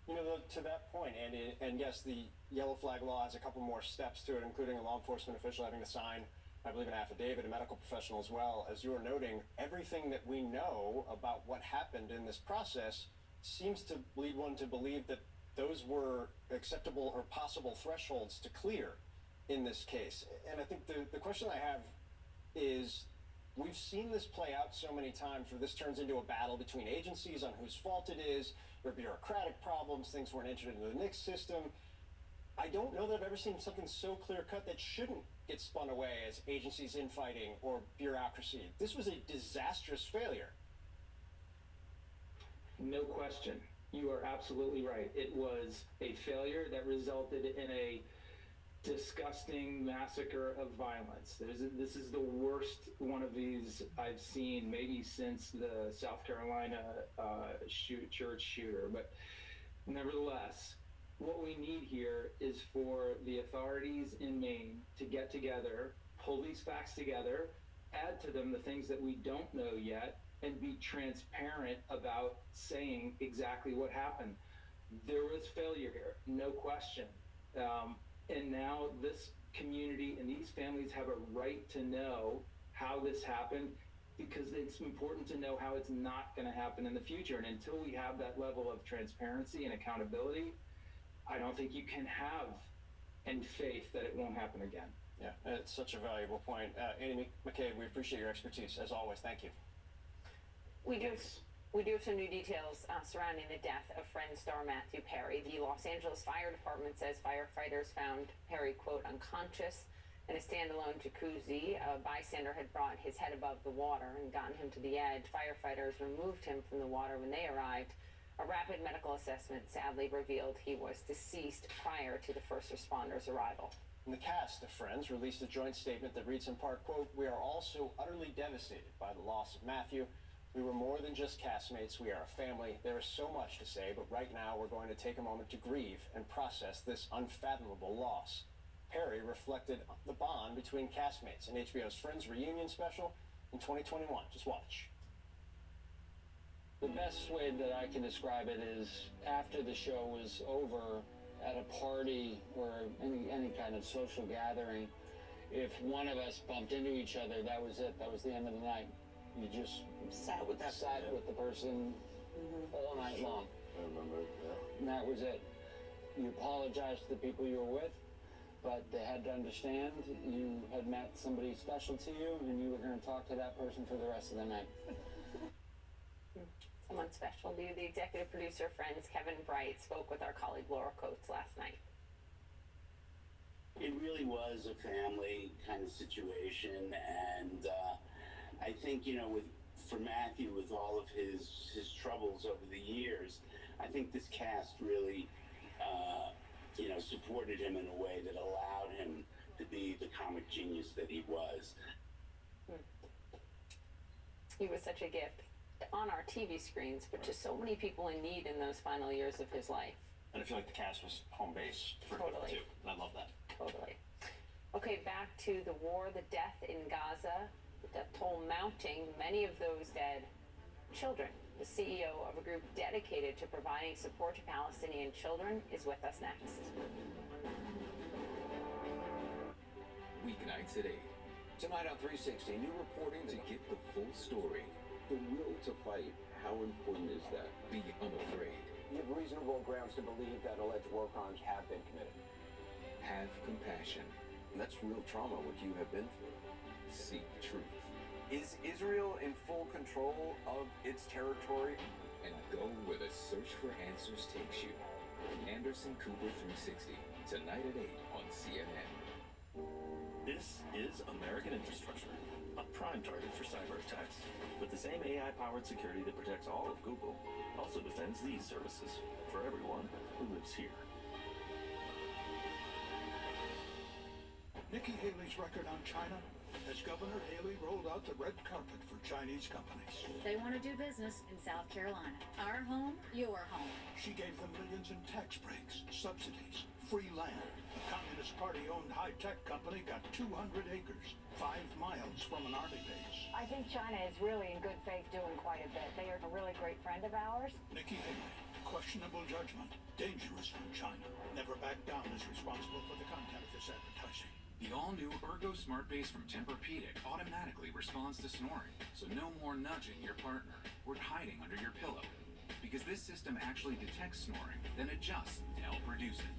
To that point, Andy, and yes, the yellow flag law has a couple more steps to it, including a law enforcement official having to sign, I believe, an affidavit, a medical professional as well. As you were noting, everything that we know about what happened in this process seems to lead one to believe that those were acceptable or possible thresholds to clear in this case. And I think the question I have is, we've seen this play out so many times where this turns into a battle between agencies on whose fault it is. There are bureaucratic problems, things weren't entered into the NICS system. I don't know that I've ever seen something so clear-cut that shouldn't get spun away as agencies infighting or bureaucracy. This was a disastrous failure. No question. You are absolutely right. It was a failure that resulted in a disgusting massacre of violence. This is the worst one of these I've seen maybe since the South Carolina church shooter. But nevertheless, what we need here is for the authorities in Maine to get together, pull these facts together, add to them the things that we don't know yet, and be transparent about saying exactly what happened. There was failure here, no question. And now this community and these families have a right to know how this happened, because it's important to know how it's not going to happen in the future. And until we have that level of transparency and accountability, I don't think you can have any faith that it won't happen again. Yeah, it's such a valuable point. Amy McCabe, we appreciate your expertise, as always. Thank you. We do have some new details surrounding the death of Friends star Matthew Perry. The Los Angeles Fire Department says firefighters found Perry, quote, unconscious in a standalone jacuzzi. A bystander had brought his head above the water and gotten him to the edge. Firefighters removed him from the water when they arrived. A rapid medical assessment sadly revealed he was deceased prior to the first responders' arrival. And the cast of Friends released a joint statement that reads in part, quote, "We are all so utterly devastated by the loss of Matthew. We were more than just castmates. We are a family. There is so much to say, but right now we're going to take a moment to grieve and process this unfathomable loss." Perry reflected the bond between castmates in HBO's Friends reunion special in 2021. Just watch. The best way that I can describe it is after the show was over, at a party or any kind of social gathering, if one of us bumped into each other, that was it. That was the end of the night. You just sat with the person all night long. I remember, yeah. And that was it. You apologized to the people you were with, but they had to understand you had met somebody special to you, and you were going to talk to that person for the rest of the night. Someone special to you. The executive producer of Friends, Kevin Bright, spoke with our colleague Laura Coates last night. It really was a family kind of situation, and I think, for Matthew, with all of his troubles over the years, I think this cast really, supported him in a way that allowed him to be the comic genius that he was. He was such a gift on our TV screens, but to so many people in need in those final years of his life. And I feel like the cast was home base for him too. And I love that. Totally. Okay, back to the war, the death in Gaza, the death toll mounting, many of those dead children. The CEO of a group dedicated to providing support to Palestinian children is with us next. Weeknights at 8. Tonight on 360, new reporting to get the full story. The will to fight, how important is that? Be unafraid. You have reasonable grounds to believe that alleged war crimes have been committed. Have compassion. That's real trauma, what you have been through. Seek truth. Is Israel in full control of its territory? And go where the search for answers takes you. Anderson Cooper 360, tonight at 8 on CNN. This is American infrastructure, a prime target for cyber attacks. With the same AI-powered security that protects all of Google, also defends these services for everyone who lives here. Nikki Haley's record on China, as Governor Haley rolled out the red carpet for Chinese companies. They want to do business in South Carolina. Our home, your home. She gave them millions in tax breaks, subsidies, free land. The Communist Party-owned high-tech company got 200 acres, 5 miles from an army base. I think China is really in good faith doing quite a bit. They are a really great friend of ours. Nikki Haley, questionable judgment, dangerous from China. Never back down is responsible for the content of this advertising. The all-new Ergo Smart Base from Tempur-Pedic automatically responds to snoring, so no more nudging your partner or hiding under your pillow. Because this system actually detects snoring, then adjusts to help reduce it.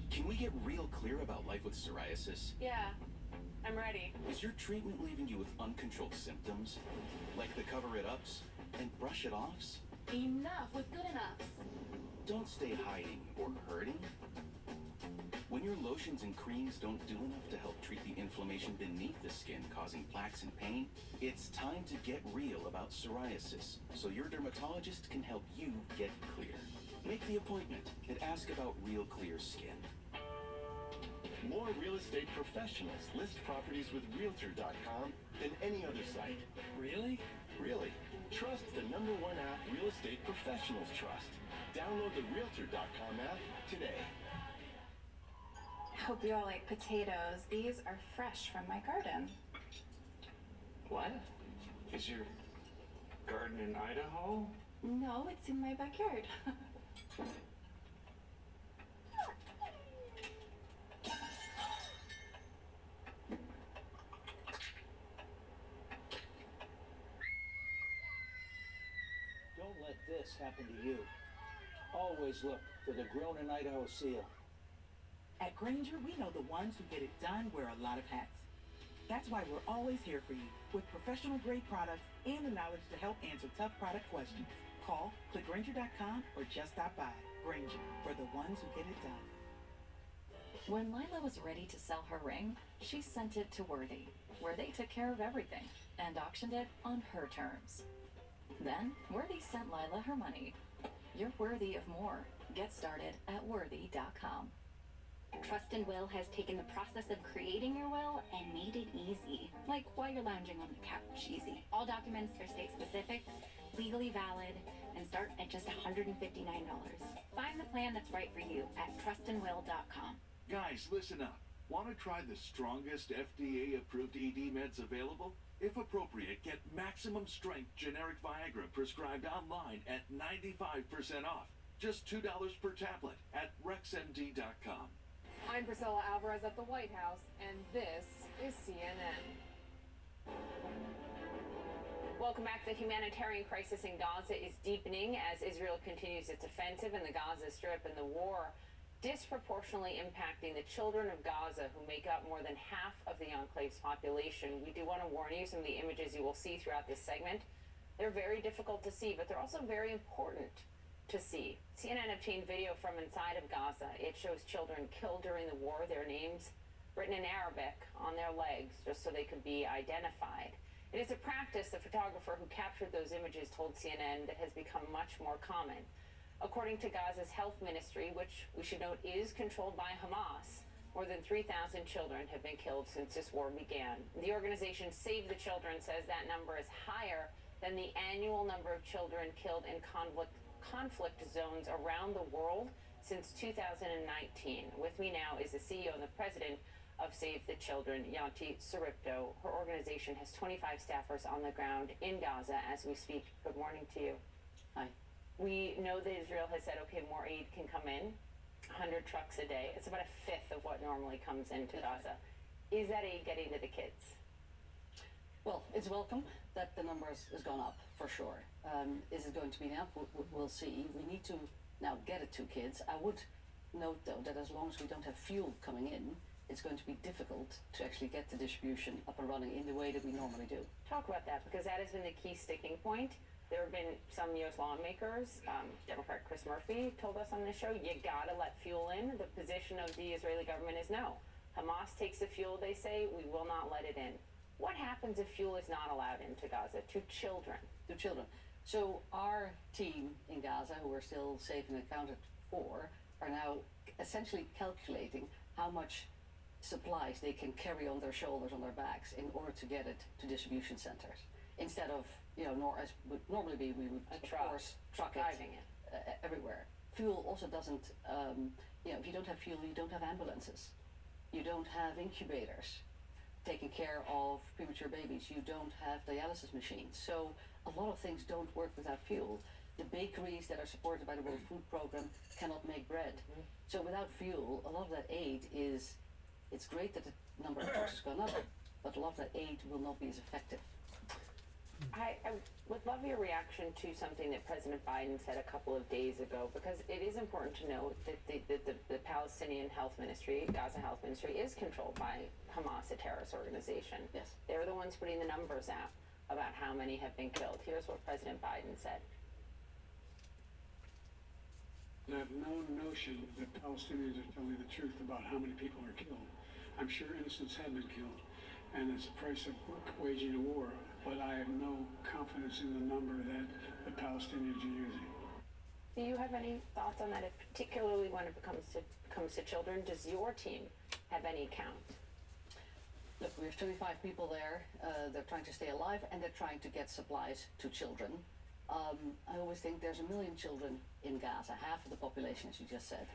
Can we get real clear about life with psoriasis? Yeah, I'm ready. Is your treatment leaving you with uncontrolled symptoms? Like the cover-it-ups and brush-it-offs? Enough with good enough. Don't stay hiding or hurting. When your lotions and creams don't do enough to help treat the inflammation beneath the skin causing plaques and pain, it's time to get real about psoriasis so your dermatologist can help you get clear. Make the appointment and ask about Real Clear Skin. More real estate professionals list properties with Realtor.com than any other site. Really? Really. Trust the #1 app real estate professionals trust. Download the Realtor.com app today. Hope you all like potatoes. These are fresh from my garden. What? Is your garden in Idaho? No, it's in my backyard. Don't let this happen to you. Always look for the Grown in Idaho seal. At Granger, we know the ones who get it done wear a lot of hats. That's why we're always here for you with professional-grade products and the knowledge to help answer tough product questions. Call, click Granger.com, or just stop by. Granger, for the ones who get it done. When Lila was ready to sell her ring, she sent it to Worthy, where they took care of everything and auctioned it on her terms. Then, Worthy sent Lila her money. You're worthy of more. Get started at Worthy.com. Trust and Will has taken the process of creating your will and made it easy. Like while you're lounging on the couch, easy. All documents are state specific, legally valid, and start at just $159. Find the plan that's right for you at trustandwill.com. Guys, listen up. Want to try the strongest FDA-approved ED meds available? If appropriate, get maximum strength generic Viagra prescribed online at 95% off. Just $2 per tablet at RexMD.com. I'm Priscilla Alvarez at the White House, and this is CNN. Welcome back. The humanitarian crisis in Gaza is deepening as Israel continues its offensive in the Gaza Strip, and the war disproportionately impacting the children of Gaza, who make up more than half of the enclave's population. We do want to warn you, some of the images you will see throughout this segment, they're very difficult to see, but they're also very important to see. CNN obtained video from inside of Gaza. It shows children killed during the war, their names written in Arabic on their legs just so they could be identified. It is a practice, the photographer who captured those images told CNN, that has become much more common. According to Gaza's health ministry, which we should note is controlled by Hamas, more than 3,000 children have been killed since this war began. The organization Save the Children says that number is higher than the annual number of children killed in conflict zones around the world since 2019. With me now is the CEO and the president of Save the Children, Yanti Saripto. Her organization has 25 staffers on the ground in Gaza as we speak. Good morning to you. Hi. We know that Israel has said, okay, more aid can come in, 100 trucks a day. It's about a fifth of what normally comes into Gaza. Is that aid getting to the kids? Well, it's welcome that the number has gone up, for sure. Is it going to be enough? We'll see. We need to now get it to kids. I would note, though, that as long as we don't have fuel coming in, it's going to be difficult to actually get the distribution up and running in the way that we normally do. Talk about that, because that has been the key sticking point. There have been some U.S. lawmakers, Democrat Chris Murphy told us on this show, you gotta let fuel in. The position of the Israeli government is no. Hamas takes the fuel, they say, we will not let it in. What happens if fuel is not allowed into Gaza to children? To children. So our team in Gaza, who are still safe and accounted for, are now essentially calculating how much supplies they can carry on their shoulders, on their backs, in order to get it to distribution centers. Instead of, as would normally be, we would, of course, truck it everywhere. Fuel also doesn't, if you don't have fuel, you don't have ambulances. You don't have incubators taking care of premature babies. You don't have dialysis machines. So a lot of things don't work without fuel. The bakeries that are supported by the World Food Program cannot make bread. So without fuel, a lot of that aid it's great that the number of trucks has gone up, but a lot of that aid will not be as effective. I would love your reaction to something that President Biden said a couple of days ago, because it is important to note that the Palestinian Health Ministry, Gaza Health Ministry, is controlled by Hamas, a terrorist organization. Yes. They're the ones putting the numbers out about how many have been killed. Here's what President Biden said. I have no notion that Palestinians are telling the truth about how many people are killed. I'm sure innocents have been killed, and it's the price of waging a war, but I have no confidence in the number that the Palestinians are using. Do you have any thoughts on that, particularly when it comes to children? Does your team have any count? Look, we have 25 people there. They're trying to stay alive and they're trying to get supplies to children. I always think there's 1 million children in Gaza, half of the population, as you just said,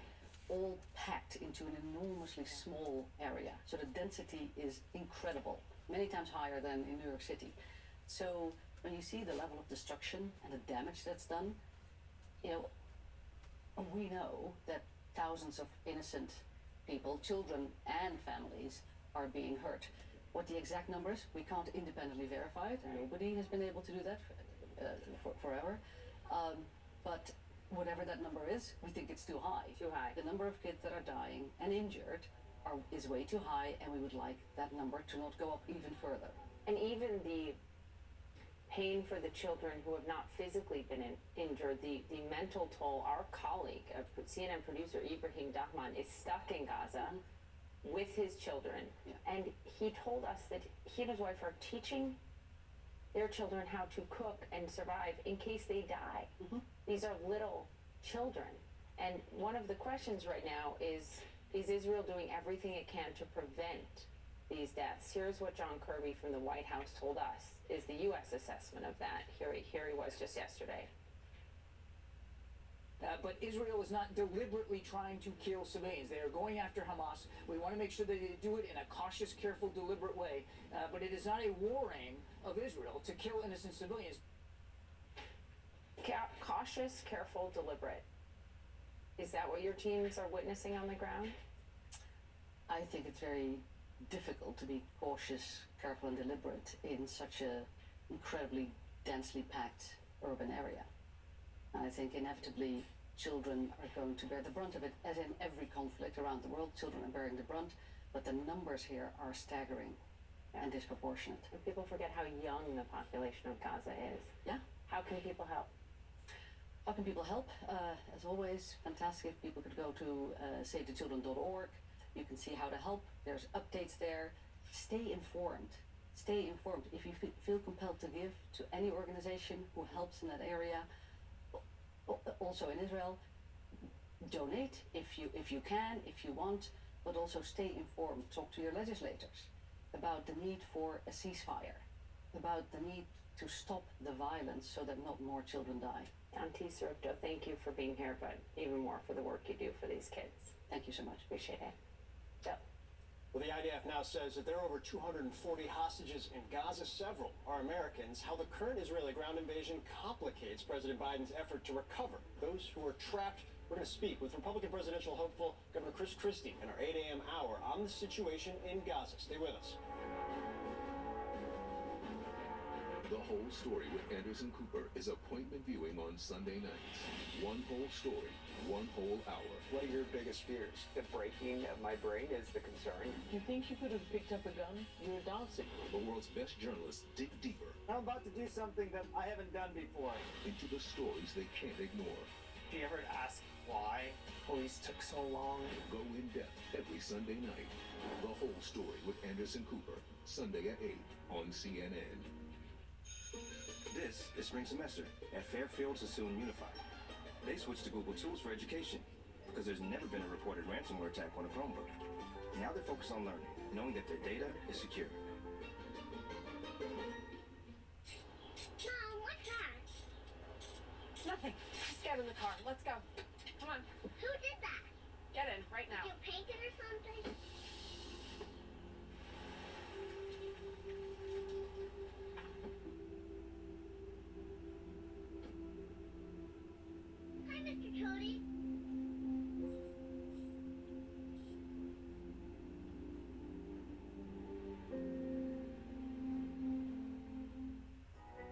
all packed into an enormously small area. So the density is incredible, many times higher than in New York City. So when you see the level of destruction and the damage that's done, you know, we know that thousands of innocent people, children and families, are being hurt. What the exact numbers, we can't independently verify it. Nobody has been able to do that forever. But whatever that number is, we think it's too high. Too high. The number of kids that are dying and injured is way too high, and we would like that number to not go up even further. And even the pain for the children who have not physically been injured, the mental toll. Our colleague, CNN producer Ibrahim Dahman, is stuck in Gaza with his children, and he told us that he and his wife are teaching their children how to cook and survive in case they die. These are little children, and one of the questions right now is Israel doing everything it can to prevent these deaths? Here's what John Kirby from the White House told us is the U.S. assessment of that. Here he was just yesterday. But Israel is not deliberately trying to kill civilians. They are going after Hamas. We want to make sure that they do it in a cautious, careful, deliberate way. But it is not a war aim of Israel to kill innocent civilians. Cautious, careful, deliberate. Is that what your teams are witnessing on the ground? I think it's very difficult to be cautious, careful, and deliberate in such a incredibly densely packed urban area. And I think inevitably children are going to bear the brunt of it, as in every conflict around the world. Children are bearing the brunt, but the numbers here are staggering and disproportionate. And people forget how young the population of Gaza is. Yeah. How can people help? How can people help? As always, fantastic if people could go to SaveTheChildren.org. You can see how to help. There's updates there. Stay informed. Stay informed. If you feel compelled to give to any organization who helps in that area, also in Israel, donate if you can, if you want, but also stay informed. Talk to your legislators about the need for a ceasefire, about the need to stop the violence so that not more children die. Auntie Sarupto, thank you for being here, but even more for the work you do for these kids. Thank you so much. Appreciate it. So. Well, the IDF now says that there are over 240 hostages in Gaza. Several are Americans. How the current Israeli ground invasion complicates President Biden's effort to recover those who are trapped. We're going to speak with Republican presidential hopeful Governor Chris Christie in our 8 a.m. hour on the situation in Gaza. Stay with us. The Whole Story with Anderson Cooper is appointment viewing on Sunday nights. One whole story, one whole hour. What are your biggest fears? The breaking of my brain is the concern. You think you could have picked up a gun? You're dancing. The world's best journalists dig deeper. I'm about to do something that I haven't done before. Into the stories they can't ignore. Do you ever ask why police took so long? Go in depth every Sunday night. The Whole Story with Anderson Cooper. Sunday at 8 on CNN. This is spring semester at Fairfield Sassoon Unified. They switched to Google Tools for education because there's never been a reported ransomware attack on a Chromebook. Now they're focused on learning, knowing that their data is secure. Mom, what's that? Nothing. Just get in the car. Let's go. Come on. Who did that? Get in right now. Did you paint it or something? Hi, Mr. Cody.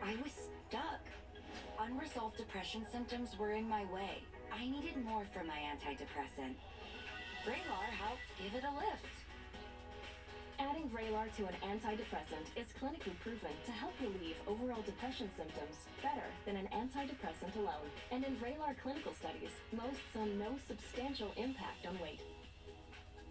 I was stuck. Unresolved depression symptoms were in my way. I needed more from my antidepressant. Vraylar helped give it a lift. Adding Vraylar to an antidepressant is clinically proven to help relieve overall depression symptoms better than an antidepressant alone. And in Vraylar clinical studies, most saw no substantial impact on weight.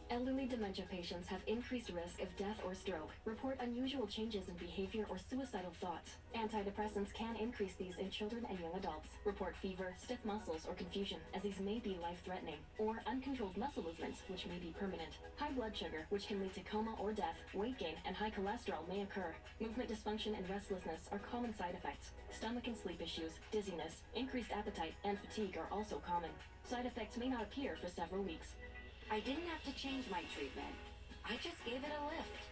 Elderly dementia patients have increased risk of death or stroke, report unusual changes in behavior or suicidal thoughts. Antidepressants can increase these in children and young adults, report fever, stiff muscles, or confusion, as these may be life-threatening, or uncontrolled muscle movements, which may be permanent. High blood sugar, which can lead to coma or death, weight gain, and high cholesterol may occur. Movement dysfunction and restlessness are common side effects. Stomach and sleep issues, dizziness, increased appetite, and fatigue are also common. Side effects may not appear for several weeks. I didn't have to change my treatment. I just gave it a lift.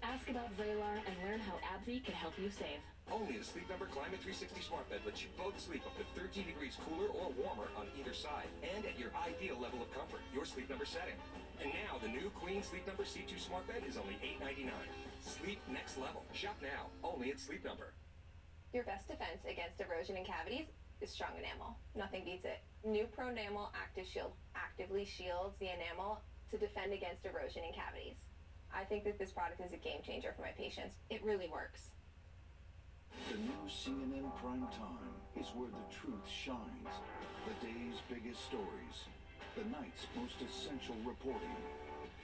Ask about Vraylar and learn how AbbVie can help you save. Only the Sleep Number Climate 360 smart bed lets you both sleep up to 13 degrees cooler or warmer on either side, and at your ideal level of comfort, your Sleep Number setting. And now, the new Queen Sleep Number C2 smart bed is only $8.99. Sleep next level. Shop now, only at Sleep Number. Your best defense against erosion and cavities is strong enamel. Nothing beats it. New Pro Enamel Active Shield actively shields the enamel to defend against erosion and cavities. I think that this product is a game changer for my patients. It really works. The new CNN Prime Time is where the truth shines. The day's biggest stories. The night's most essential reporting.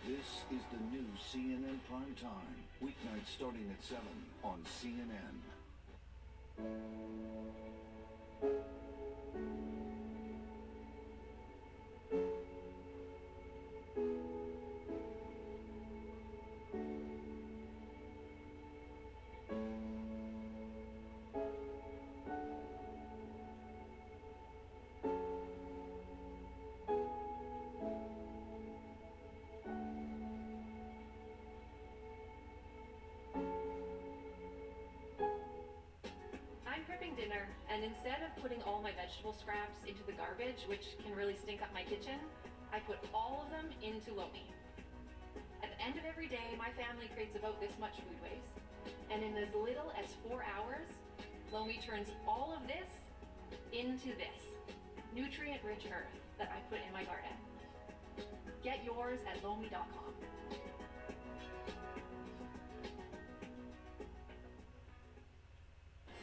This is the new CNN Prime Time. Weeknights starting at 7 on CNN. I'm prepping dinner, and instead of putting all my vegetable scraps into the garbage, which can really stink up my kitchen, I put all of them into Lomi. At the end of every day, my family creates about this much food waste, and in as little as 4 hours, Lomi turns all of this into this nutrient-rich earth that I put in my garden. Get yours at lomi.com.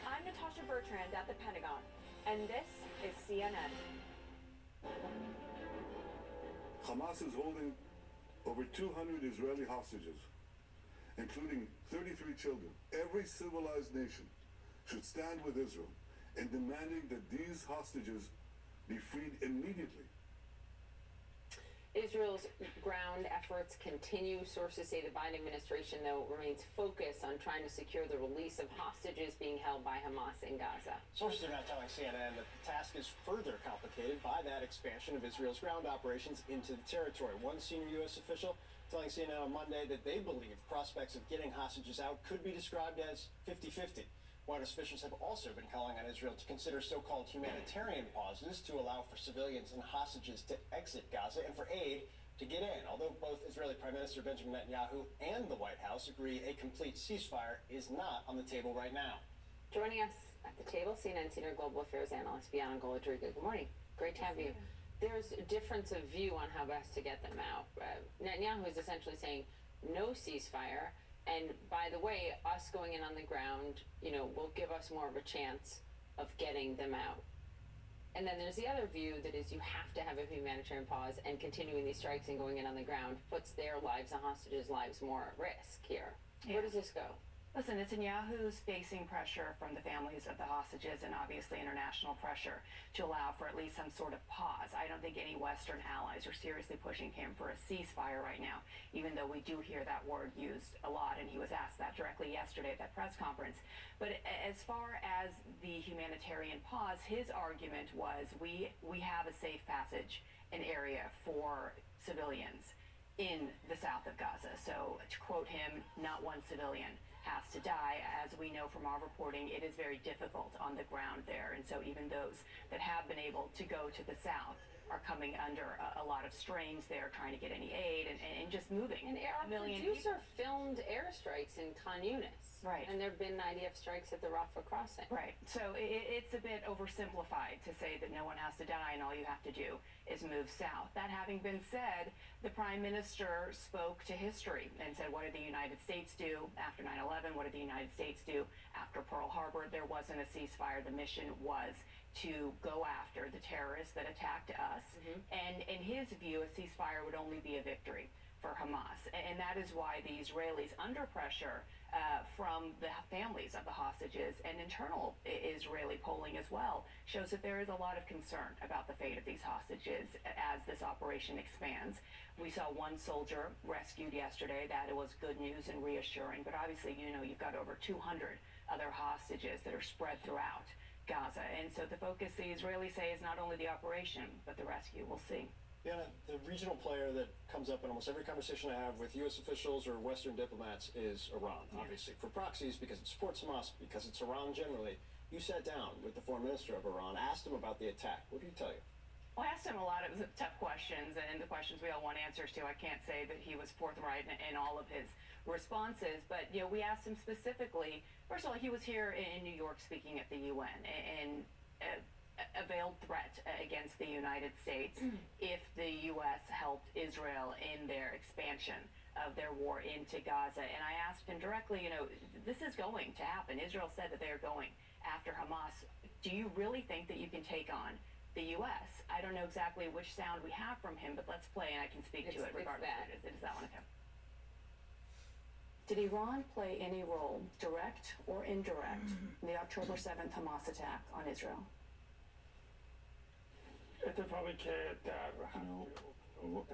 I'm Natasha Bertrand at the Pentagon, and this is CNN. Hamas is holding over 200 Israeli hostages, including 33 children. Every civilized nation should stand with Israel in demanding that these hostages be freed immediately. Israel's ground efforts continue. Sources say the Biden administration, though, remains focused on trying to secure the release of hostages being held by Hamas in Gaza. Sources are now telling CNN that the task is further complicated by that expansion of Israel's ground operations into the territory. One senior U.S. official telling CNN on Monday that they believe prospects of getting hostages out could be described as 50-50. White House officials have also been calling on Israel to consider so-called humanitarian pauses to allow for civilians and hostages to exit Gaza and for aid to get in. Although both Israeli Prime Minister Benjamin Netanyahu and the White House agree a complete ceasefire is not on the table right now. Joining us at the table, CNN Senior Global Affairs Analyst Bianca Golodriga. Good morning. Great to have you. There's a difference of view on how best to get them out. Netanyahu is essentially saying no ceasefire. And by the way, us going in on the ground, will give us more of a chance of getting them out. And then there's the other view that is you have to have a humanitarian pause, and continuing these strikes and going in on the ground puts their lives and hostages' lives more at risk here. Where does this go? Listen, Netanyahu's facing pressure from the families of the hostages and obviously international pressure to allow for at least some sort of pause. I don't think any Western allies are seriously pushing him for a ceasefire right now, even though we do hear that word used a lot, and he was asked that directly yesterday at that press conference. But as far as the humanitarian pause, his argument was we have a safe passage, an area for civilians in the south of Gaza. So to quote him, not one civilian has to die. As we know from our reporting, it is very difficult on the ground there. And so even those that have been able to go to the south are coming under a lot of strains there, trying to get any aid and just moving. And our producer filmed airstrikes in Khan Yunis. Right. And there have been IDF strikes at the Rafah crossing. Right. So it's a bit oversimplified to say that no one has to die and all you have to do is move south. That having been said, the Prime Minister spoke to history and said, what did the United States do after 9/11? What did the United States do after Pearl Harbor? There wasn't a ceasefire. The mission was to go after the terrorists that attacked us. And in his view, a ceasefire would only be a victory for Hamas. And that is why the Israelis, under pressure from the families of the hostages and internal Israeli polling as well, shows that there is a lot of concern about the fate of these hostages as this operation expands. We saw one soldier rescued yesterday. That was good news and reassuring. But obviously, you've got over 200 other hostages that are spread throughout Gaza. And so the focus, the Israelis say, is not only the operation, but the rescue. We'll see. Yeah, the regional player that comes up in almost every conversation I have with U.S. officials or Western diplomats is Iran, obviously. For proxies, because it supports Hamas, because it's Iran generally. You sat down with the foreign minister of Iran, asked him about the attack. What did he tell you? Well, I asked him a lot of tough questions, and the questions we all want answers to. I can't say that he was forthright in all of his responses, but we asked him specifically. First of all, he was here in New York speaking at the UN, and a veiled threat against the United States if the U.S. helped Israel in their expansion of their war into Gaza. And I asked him directly, this is going to happen. Israel said that they are going after Hamas. Do you really think that you can take on the U.S.? I don't know exactly which sound we have from him, but let's play and I can speak to it regardless. It is that one. Okay. Did Iran play any role, direct or indirect, in the October 7th Hamas attack on Israel?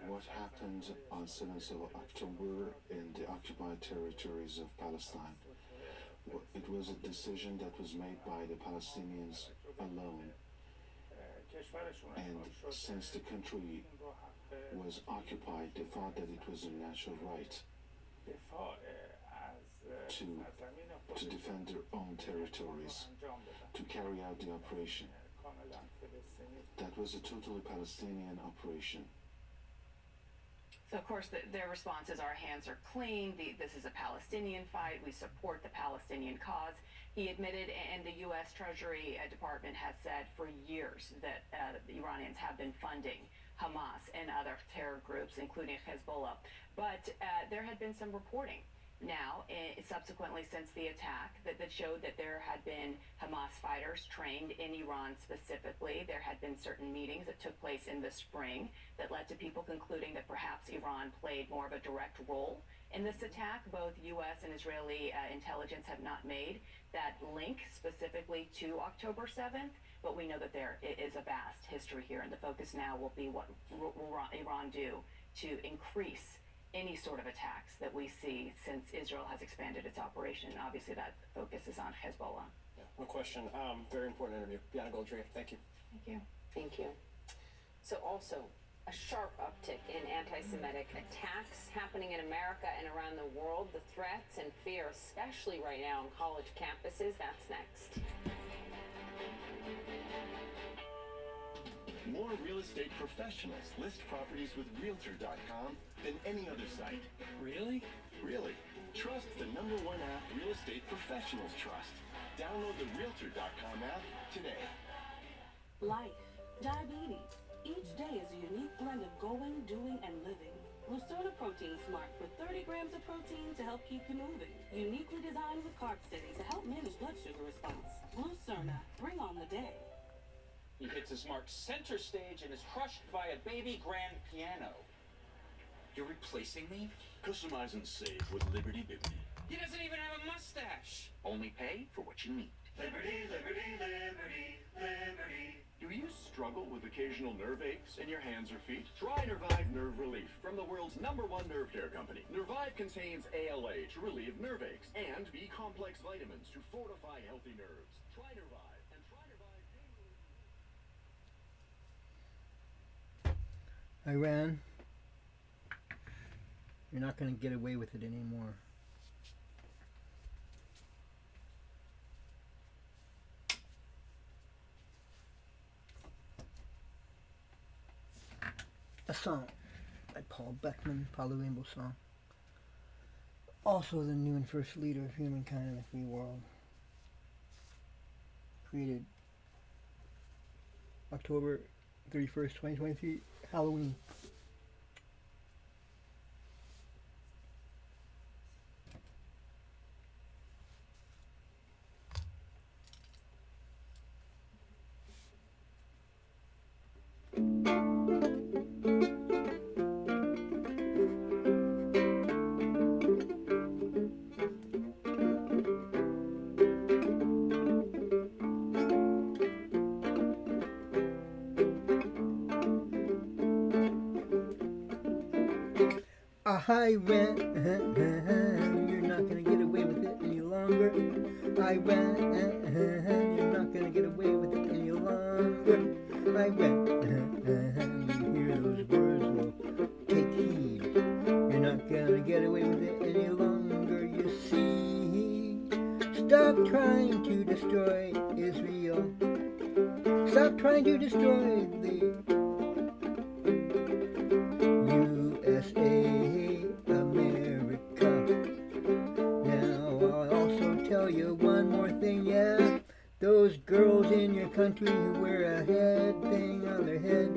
What happened on 7th of October in the occupied territories of Palestine? It was a decision that was made by the Palestinians alone. And since the country was occupied, they thought that it was a natural right to defend their own territories, to carry out the operation. That was a totally Palestinian operation. So, of course, their response is our hands are clean. This is a Palestinian fight. We support the Palestinian cause. He admitted, and the U.S. Treasury Department has said for years that the Iranians have been funding Hamas and other terror groups, including Hezbollah. But there had been some reporting now, subsequently since the attack, that showed that there had been Hamas fighters trained in Iran specifically. There had been certain meetings that took place in the spring that led to people concluding that perhaps Iran played more of a direct role in this attack. Both U.S. and Israeli intelligence have not made that link specifically to October 7th, but we know that there is a vast history here, and the focus now will be what will Iran do to increase any sort of attacks that we see since Israel has expanded its operation. Obviously, that focus is on Hezbollah. Yeah, no question. Very important interview. Bianna Goldrier, thank you. Thank you. Thank you. So also, a sharp uptick in anti-Semitic attacks happening in America and around the world. The threats and fear, especially right now on college campuses. That's next. More real estate professionals list properties with Realtor.com than any other site. Really? Really. Trust the #1 app real estate professionals trust. Download the Realtor.com app today. Life, diabetes. Each day is a unique blend of going, doing, and living. Lucerna Protein Smart with 30 grams of protein to help keep you moving. Uniquely designed with Carb Steady to help manage blood sugar response. Lucerna, bring on the day. He hits his mark center stage and is crushed by a baby grand piano. You're replacing me? Customize and save with Liberty Bibney. He doesn't even have a mustache. Only pay for what you need. Liberty, liberty, liberty, liberty. Do you struggle with occasional nerve aches in your hands or feet? Try Nervive Nerve Relief from the world's #1 nerve care company. Nervive contains ALA to relieve nerve aches and B-complex vitamins to fortify healthy nerves. Try Nervive and try Nervive Pain Relief. Iran, you're not going to get away with it anymore. A song by Paul Beckman, Paulo Rainbow song. Also the new and first leader of humankind in the free world. Created October 31st, 2023, Halloween. Iran, you're not gonna get away with it any longer. Iran, you're not gonna get away with it any longer. Iran, you hear those words? Well, take heed. You're not gonna get away with it any longer. You see, stop trying to destroy Israel. Stop trying to destroy the USA, America. Now I'll also tell you one more thing, yeah. Those girls in your country who wear a head thing on their head,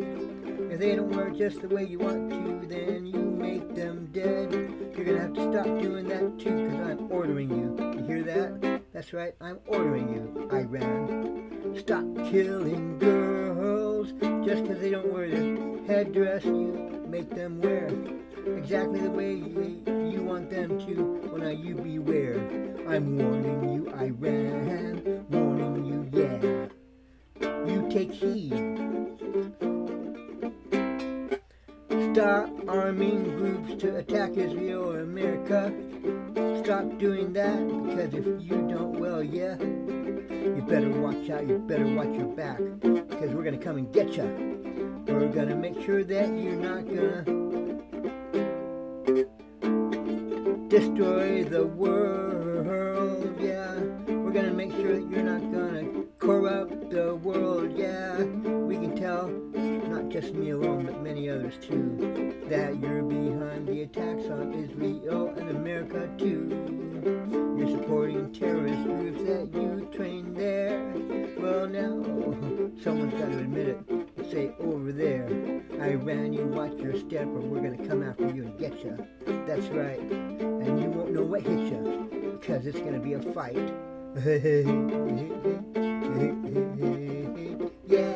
if they don't wear it just the way you want to, then you make them dead. You're gonna have to stop doing that too, because I'm ordering you. You hear that? That's right, I'm ordering you, Iran. Stop killing girls just because they don't wear their headdress. You make them wear exactly the way you want them to. Well, now you beware. I'm warning you, Iran. Warning you, yeah. You take heed. Stop arming groups to attack Israel or America. Stop doing that, because if you don't, well, yeah, you better watch out, you better watch your back, because we're going to come and get you. We're going to make sure that you're not going to destroy the world, yeah. We're going to make sure that you're not going to corrupt the world, yeah. We can tell, not just me alone, but many others too, that you're behind the attacks on Israel and America too. You're supporting terrorist groups that you train there. Well, now, someone's got to admit it. Say, over there, Iran, you watch your step or we're going to come after you and get you. That's right. And you won't know what hit you, because it's going to be a fight. Yeah.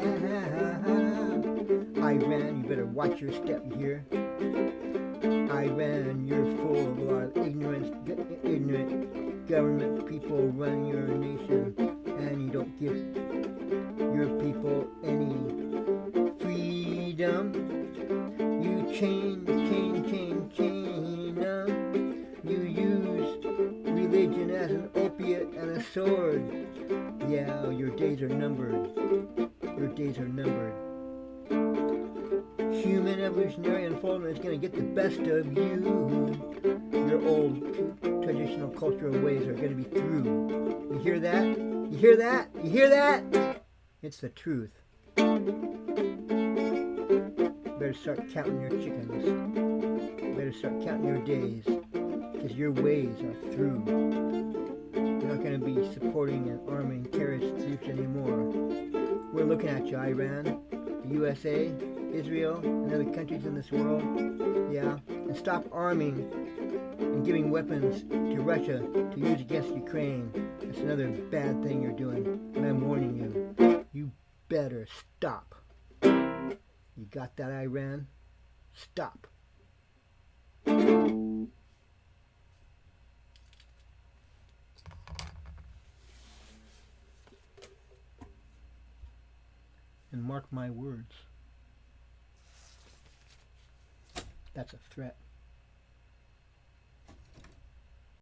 Iran, you better watch your step here. Iran, you're full of a lot of ignorant government people run your nation, and you don't give your people any freedom. You chain them. You use religion as an opiate and a sword. Yeah, your days are numbered. Your days are numbered. Human evolutionary unfoldment is going to get the best of you. Your old traditional cultural ways are going to be through. You hear that? You hear that? You hear that? It's the truth. Better start counting your chickens. Better start counting your days, because your ways are through. You're not going to be supporting and arming terrorist groups anymore. We're looking at you, Iran, the USA, Israel, and other countries in this world. Yeah, and stop arming and giving weapons to Russia to use against Ukraine. That's another bad thing you're doing, and I'm warning you. You better stop. You got that, Iran? Stop. And mark my words. That's a threat.